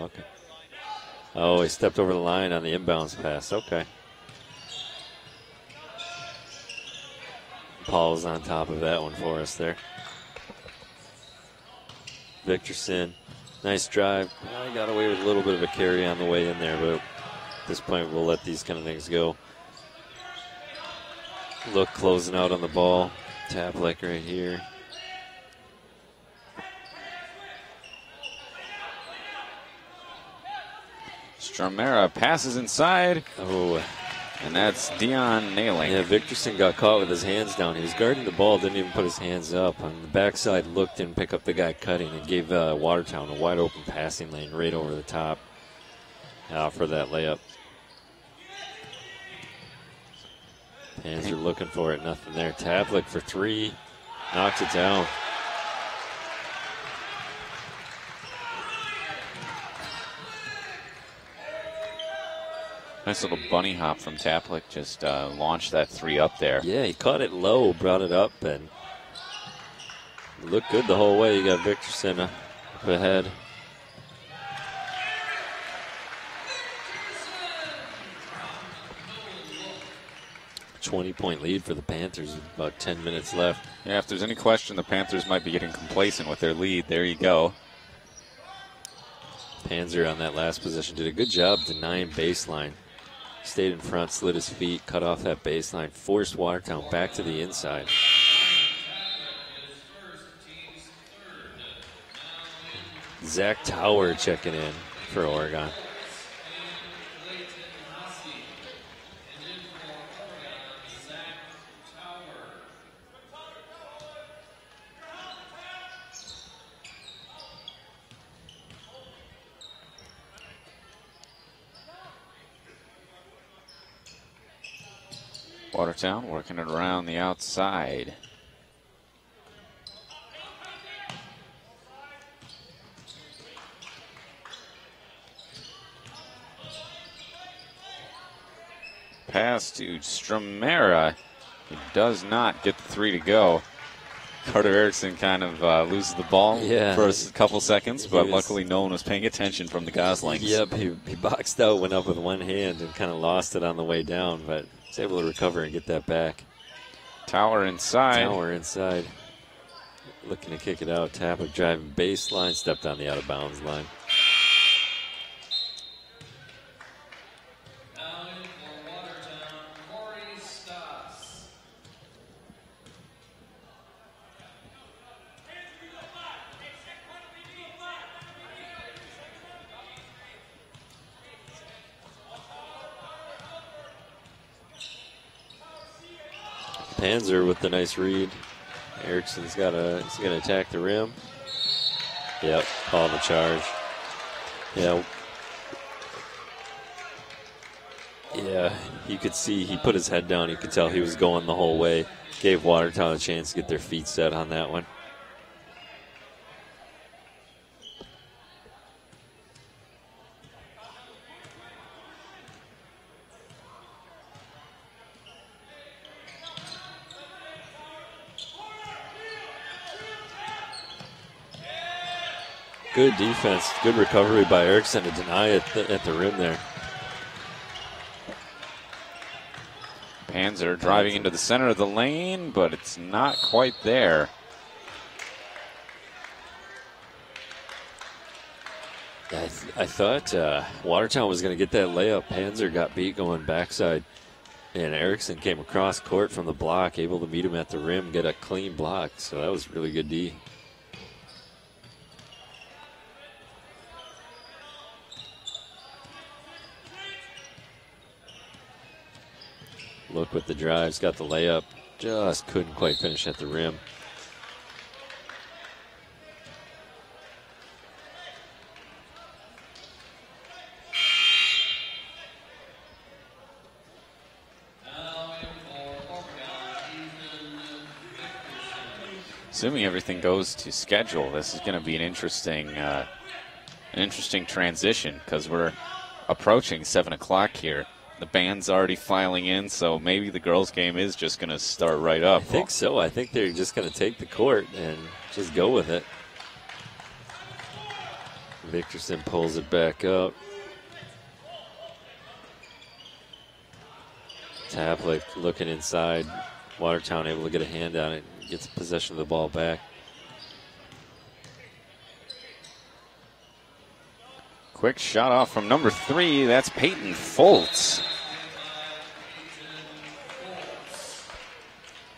okay. Oh, he stepped over the line on the inbounds pass. Okay. Paul's on top of that one for us there. Victorson, nice drive. I got away with a little bit of a carry on the way in there, but at this point we'll let these kind of things go. Look closing out on the ball. Tap like right here. Stromera passes inside. Oh. And that's Dion nailing. Yeah, Victorson got caught with his hands down. He was guarding the ball, didn't even put his hands up. On the backside, looked and picked up the guy cutting and gave Watertown a wide open passing lane right over the top for that layup. Panzer looking for it, nothing there. Tavlik for three, knocks it down. Nice little bunny hop from Taplik, just launched that three up there. Yeah, he caught it low, brought it up, and looked good the whole way. You got Victorson up ahead. A 20-point lead for the Panthers with about 10 minutes left. Yeah, if there's any question the Panthers might be getting complacent with their lead, there you go. Panzer on that last possession did a good job denying baseline. Stayed in front, slid his feet, cut off that baseline, forced Watertown back to the inside. Zach Tower checking in for Oregon. Watertown working it around the outside. Pass to Stromera. He does not get the three to go. Carter Erickson kind of loses the ball for a couple seconds, but luckily no one was paying attention from the Goslings. Yep, he boxed out, went up with one hand, and kind of lost it on the way down, but was able to recover and get that back. Tower inside. Tower inside. Looking to kick it out. Tapper driving baseline, stepped on the out-of-bounds line. Panzer with the nice read. Erickson's he's gonna attack the rim. Yep, call the charge. Yeah. Yeah, you could see he put his head down. You could tell he was going the whole way. Gave Watertown a chance to get their feet set on that one. Good defense, good recovery by Erickson to deny it at the rim there. Panzer driving into the center of the lane, but it's not quite there. I thought Watertown was going to get that layup. Panzer got beat going backside, and Erickson came across court from the block, able to meet him at the rim, get a clean block. So that was really good D. Look with the drives, got the layup, just couldn't quite finish at the rim. Assuming everything goes to schedule, this is going to be an interesting transition because we're approaching 7 o'clock here. The band's already filing in, so maybe the girls' game is just going to start right up. I think so. I think they're just going to take the court and just go with it. Victorson pulls it back up. Taplick looking inside. Watertown able to get a hand on it. Gets possession of the ball back. Quick shot off from number 3. That's Peyton Foltz.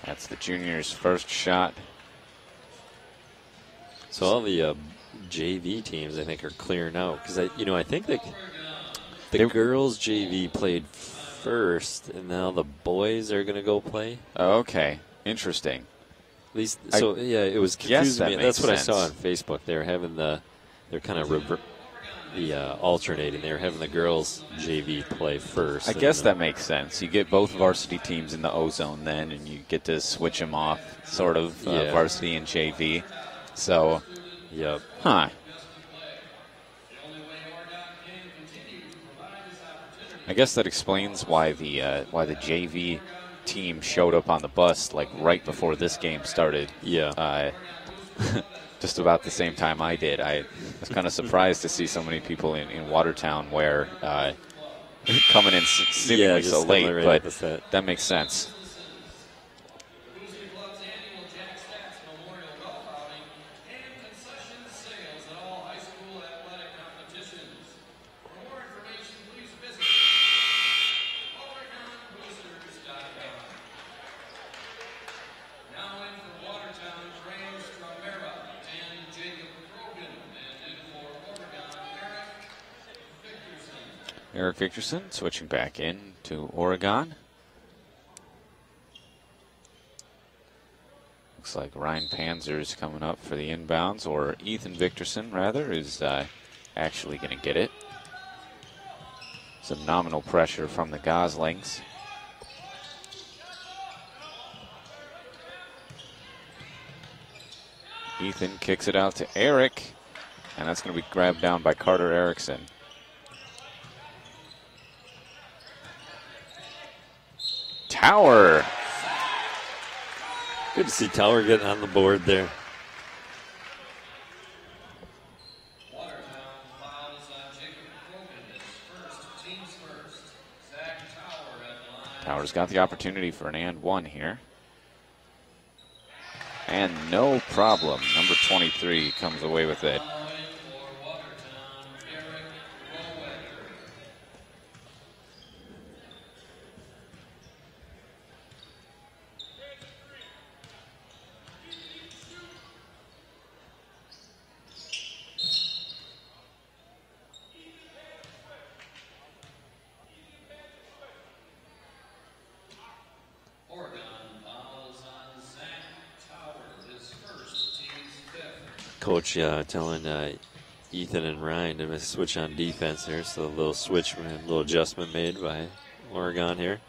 That's the junior's first shot. So all the JV teams, I think, are clearing out because I think the girls JV played first, and now the boys are going to go play. Oh, okay, interesting. At least, so yeah, it was confusing me. That's what I saw on Facebook. They're having they're kind of alternating. They're having the girls JV play first. I guess that makes sense. You get both varsity teams in the O zone then, and you get to switch them off, sort of varsity and JV. So, yep. Huh. I guess that explains why the JV team showed up on the bus like right before this game started. Yeah. Just about the same time I did. I was kind of surprised to see so many people in Watertown where coming in seemingly so late, but that makes sense. Eric Victorson switching back in to Oregon. Looks like Ryan Panzer's coming up for the inbounds, or Ethan Victorson, rather, is actually going to get it. Some nominal pressure from the Goslings. Ethan kicks it out to Eric, and that's going to be grabbed down by Carter Erickson. Tower. Good to see Tower getting on the board there. Tower's got the opportunity for an and one here. And no problem. Number 23 comes away with it. Coach telling Ethan and Ryan to switch on defense there. So a little switch, a little adjustment made by Oregon here.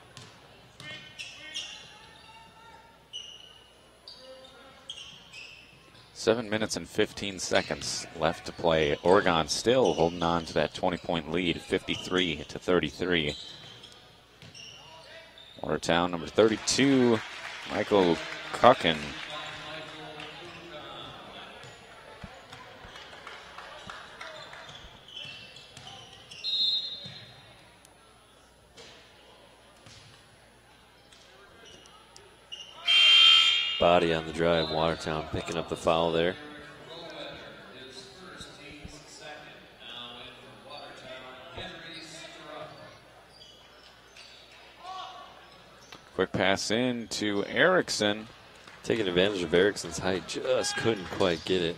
Seven minutes and 15 seconds left to play. Oregon still holding on to that 20-point lead, 53-33. Watertown, number 32, Michael Kuckin. Body on the drive. Watertown picking up the foul there. Quick pass in to Erickson. Taking advantage of Erickson's height, just couldn't quite get it.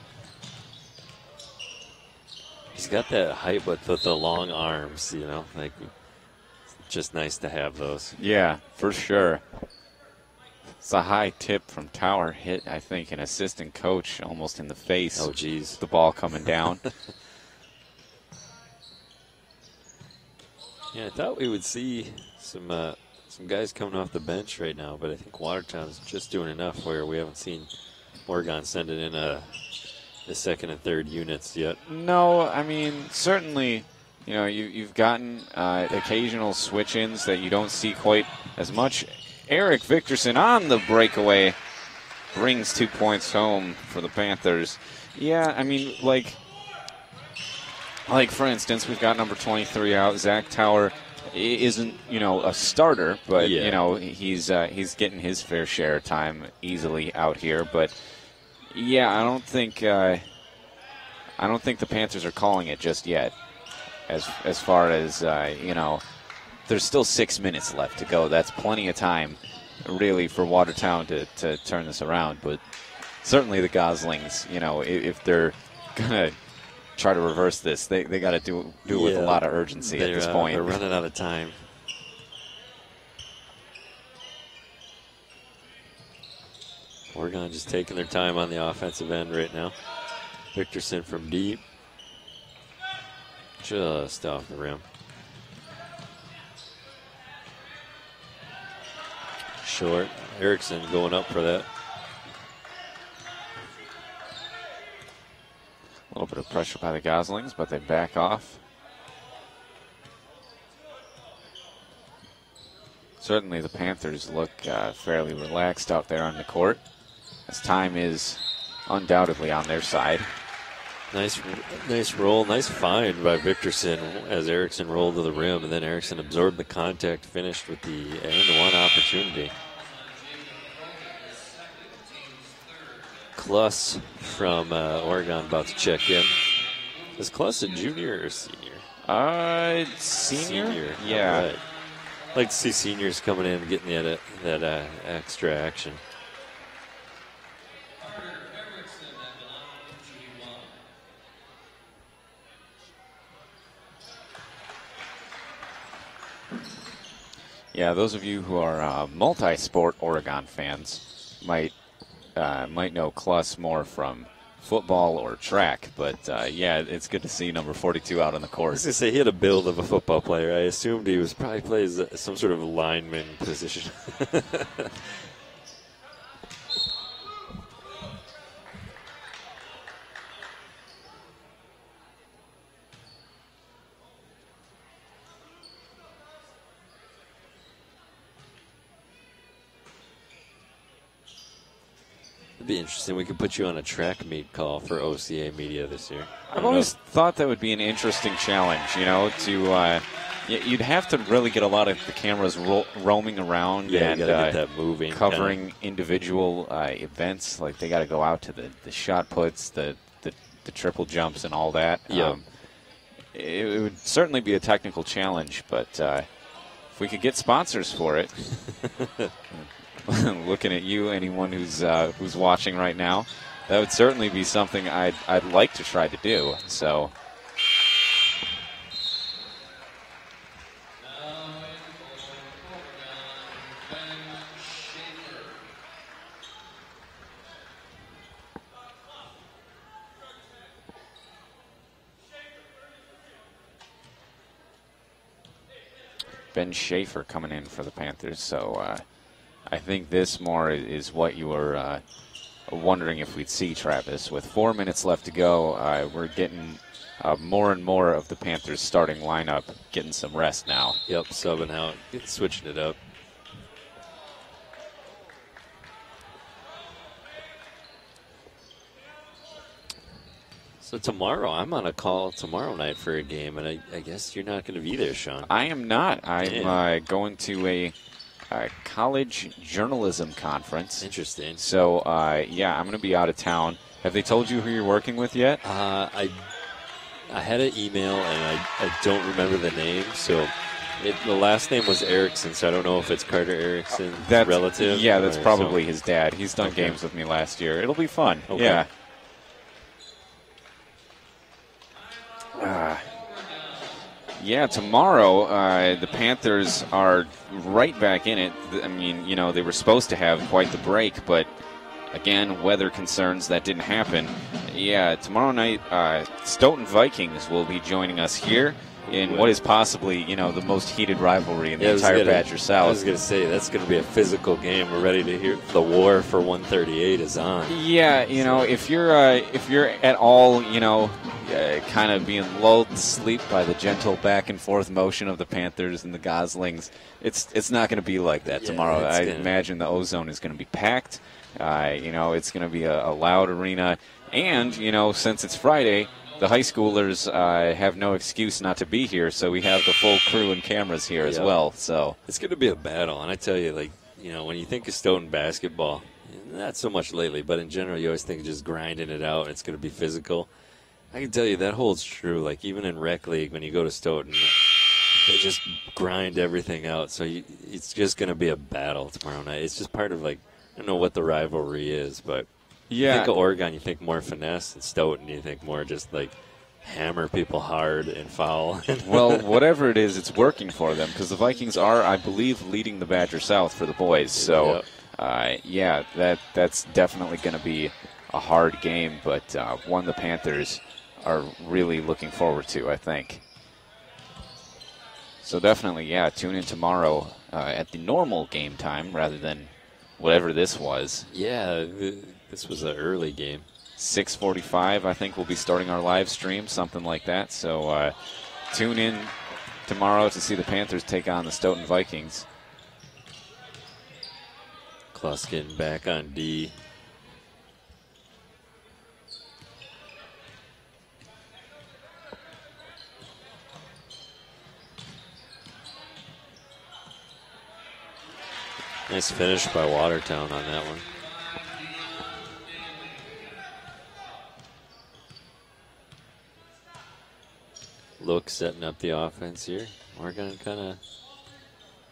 He's got that height with the long arms, you know, like just nice to have those. Yeah, for sure. It's a high tip from Tower, hit, I think, an assistant coach almost in the face. Oh, geez. The ball coming down. Yeah, I thought we would see some guys coming off the bench right now, but I think Watertown's just doing enough where we haven't seen Oregon sending in the second and third units yet. No, I mean, certainly, you know, you've gotten occasional switch-ins that you don't see quite as much. Eric Victorson on the breakaway brings 2 points home for the Panthers. Yeah, I mean, like for instance, we've got number 23 out. Zach Tower isn't, you know, a starter, but yeah, you know, he's getting his fair share of time easily out here. But yeah, I don't think the Panthers are calling it just yet. As far as you know, there's still 6 minutes left to go. That's plenty of time, really, for Watertown to turn this around. But certainly the Goslings, you know, if they're gonna try to reverse this, they got to do it with a lot of urgency at this point. They're running out of time. Oregon just taking their time on the offensive end right now. Victorson from deep. Just off the rim. Short. Erickson going up for that. A little bit of pressure by the Goslings, but they back off. Certainly the Panthers look fairly relaxed out there on the court, as time is undoubtedly on their side. Nice roll, nice find by Victorson as Erickson rolled to the rim, and then Erickson absorbed the contact, finished with the and-one opportunity. Kluss from Oregon about to check in. Is Kluss a junior or senior? Senior? Yeah. Right. Like to see seniors coming in and getting that extra action. Yeah, those of you who are multi-sport Oregon fans might know Kluss more from football or track, but yeah, it's good to see number 42 out on the court. I was going to say, he had a build of a football player. I assumed he was probably plays some sort of lineman position. It'd be interesting. We could put you on a track meet call for OCAmedia this year. I've always thought that would be an interesting challenge, you know, to you'd have to really get a lot of the cameras roaming around and get that moving, covering individual events. Like they got to go out to the shot puts, the triple jumps, and all that. Yeah. It would certainly be a technical challenge, but if we could get sponsors for it. Looking at you, anyone who's watching right now, that would certainly be something I'd like to try to do. So, Ben Schaefer coming in for the Panthers. So. I think this more is what you were wondering if we'd see, Travis. With 4 minutes left to go, we're getting more and more of the Panthers' starting lineup getting some rest now. Yep, subbing out, switching it up. So tomorrow, I'm on a call tomorrow night for a game, and I guess you're not going to be there, Sean. I am not. I'm going to a college journalism conference. Interesting. So, yeah, I'm going to be out of town. Have they told you who you're working with yet? I had an email, and I don't remember the name, so The last name was Erickson, so I don't know if it's Carter Erickson's That's relative. Yeah, that's probably his dad. He's done games with me last year. It'll be fun. Okay. Yeah. Yeah, tomorrow the Panthers are right back in it. I mean, you know, they were supposed to have quite the break, but again, weather concerns, that didn't happen. Yeah, tomorrow night, Stoughton Vikings will be joining us here in what is possibly, you know, the most heated riverry in the entire Badger South. I was going to say, that's going to be a physical game. We're ready to hear the war for 138 is on. Yeah, you know, if you're at all, you know, kind of being lulled to sleep by the gentle back and forth motion of the Panthers and the Goslings, it's not going to be like that tomorrow. I imagine the Ozone is going to be packed. You know, it's going to be a loud arena. And, you know, since it's Friday, the high schoolers have no excuse not to be here, so we have the full crew and cameras here as well. So it's going to be a battle. And I tell you, like, you know, when you think of Stoughton basketball, not so much lately, but in general, you always think of just grinding it out. It's going to be physical. I can tell you that holds true. Like, even in rec league, when you go to Stoughton, they just grind everything out. So it's just going to be a battle tomorrow night. It's just part of, like, I don't know what the rivalry is, but you think of Oregon, you think more finesse, and Stoughton, you think more just, like, hammer people hard and foul. Well, whatever it is, it's working for them because the Vikings are, I believe, leading the Badger South for the boys. So, yeah, that's definitely going to be a hard game, but one the Panthers are really looking forward to, I think. So definitely, yeah, tune in tomorrow at the normal game time rather than whatever this was. Yeah, this was an early game. 6:45, I think we'll be starting our live stream, something like that. So tune in tomorrow to see the Panthers take on the Stoughton Vikings. Kluss getting back on D. Nice finish by Watertown on that one. Look setting up the offense here. Oregon kind of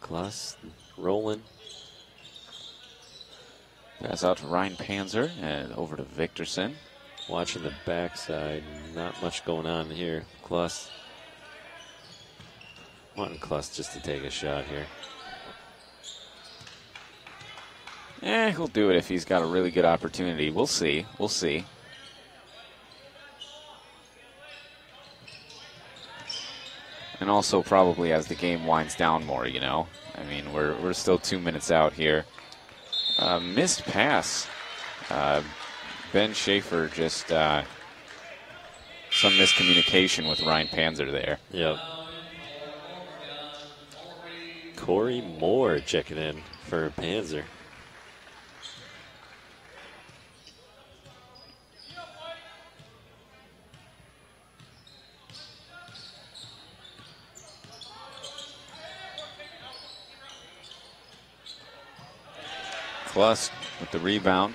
Kluss rolling. Pass out to Ryan Panzer and over to Victorson. Watching the backside, not much going on here. Kluss. Wanting Kluss just to take a shot here. He'll do it if he's got a really good opportunity. We'll see. We'll see. And also probably as the game winds down more, you know. I mean, we're still 2 minutes out here. Missed pass. Ben Schaefer just some miscommunication with Ryan Panzer there. Yep. Corey Moore checking in for Panzer. Kluss with the rebound.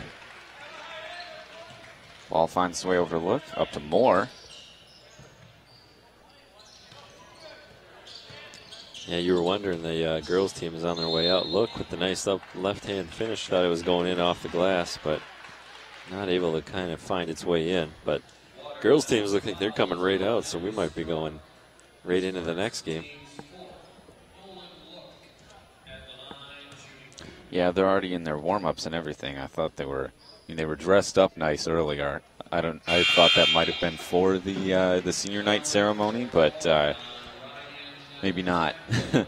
Ball finds its way over to Look, up to Moore. Yeah, you were wondering the girls team is on their way out. Look with the nice up left-hand finish. Thought it was going in off the glass, but not able to kind of find its way in. But girls teams look like they're coming right out, so we might be going right into the next game. Yeah, they're already in their warm-ups and everything. I thought they were dressed up nice earlier. I thought that might have been for the senior night ceremony, but maybe not. I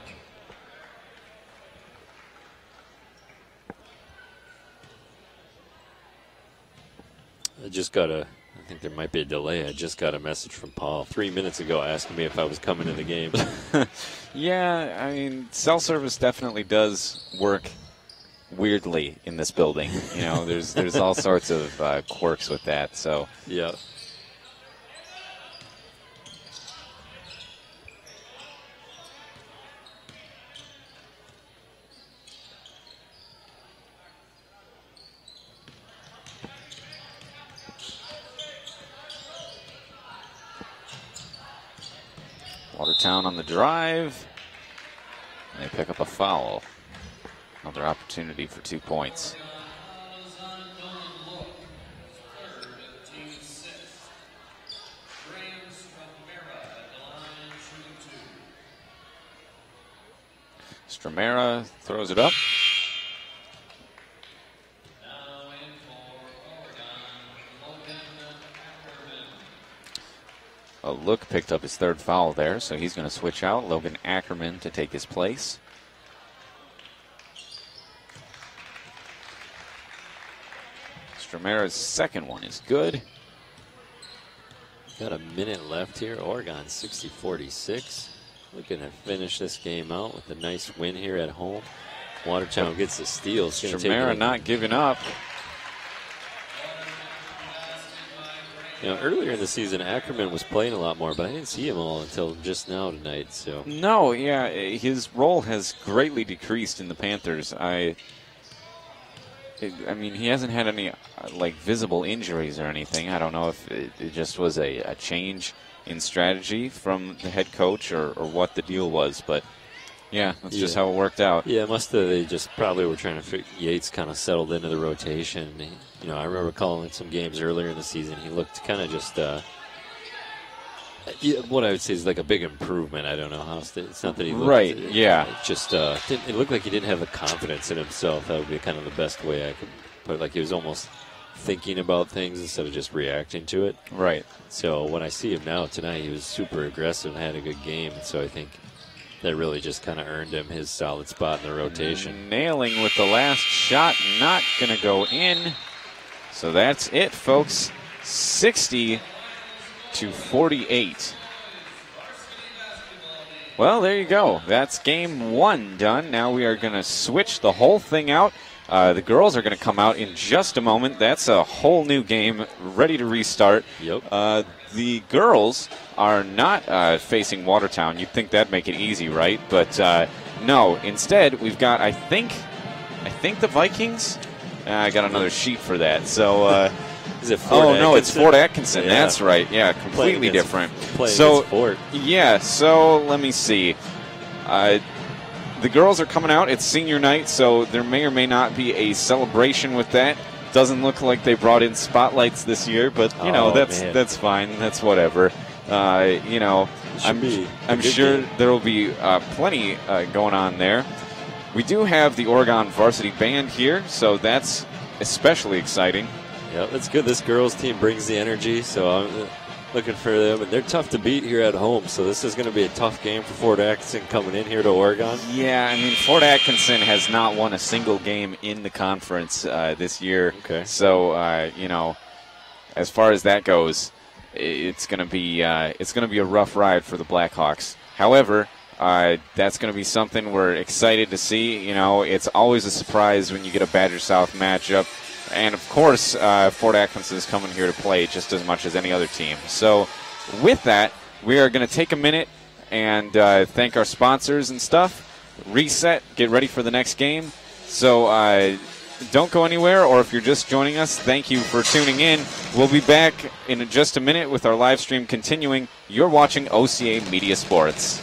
think there might be a delay. I just got a message from Paul 3 minutes ago asking me if I was coming to the game. Yeah, I mean, cell service definitely does work weirdly in this building. You know, there's all sorts of quirks with that. So yeah. Watertown on the drive. And they pick up a foul. Another opportunity for 2 points. Stromera throws it up. Look picked up his 3rd foul there, so he's going to switch out. Logan Ackerman to take his place. Stromera's 2nd one is good. Got a minute left here. Oregon 60-46. Looking to finish this game out with a nice win here at home. Watertown gets the steal. Stromera not giving up. You know, earlier in the season, Ackerman was playing a lot more, but I didn't see him all until just now tonight. So no, yeah, his role has greatly decreased in the Panthers. I mean, he hasn't had any like visible injuries or anything. I don't know if it just was a change in strategy from the head coach or what the deal was, but yeah, that's just how it worked out. Yeah, they just probably were trying to figure. Yates kind of settled into the rotation. You know, I remember calling some games earlier in the season. He looked kind of just what I would say is like a big improvement. I don't know how it's not that he looked right. Yeah, it just it looked like he didn't have the confidence in himself. That would be kind of the best way I could put it. Like he was almost thinking about things instead of just reacting to it. Right. So when I see him now tonight, he was super aggressive and had a good game. So I think that really just kind of earned him his solid spot in the rotation. Nailing with the last shot, not going to go in. So that's it, folks. 60-48. Well, there you go. That's game 1 done. Now we are going to switch the whole thing out. The girls are going to come out in just a moment. That's a whole new game ready to restart. Yep. The girls are not facing Watertown. You'd think that'd make it easy, right? But no. Instead, we've got, I think the Vikings. I got another sheet for that. So, is it Fort Atkinson? No, it's Fort Atkinson. Yeah. That's right. Yeah, completely different. So, Fort. Yeah. So let me see. The girls are coming out. It's senior night, so there may or may not be a celebration with that. Doesn't look like they brought in spotlights this year, but you know that's fine. That's whatever. You know, I'm sure there will be plenty going on there. We do have the Oregon varsity band here, so that's especially exciting. Yeah, that's good. This girls team brings the energy, so I'm looking for them. And they're tough to beat here at home, so this is going to be a tough game for Fort Atkinson coming in here to Oregon. Yeah, I mean, Fort Atkinson has not won a single game in the conference this year. Okay. So, you know, as far as that goes, it's going to be a rough ride for the Blackhawks. However, that's going to be something we're excited to see. You know, it's always a surprise when you get a Badger South matchup. And, of course, Fort Atkinson is coming here to play just as much as any other team. So with that, we are going to take a minute and thank our sponsors and stuff, reset, get ready for the next game. So don't go anywhere, or if you're just joining us, thank you for tuning in. We'll be back in just a minute with our live stream continuing. You're watching OCA Media Sports.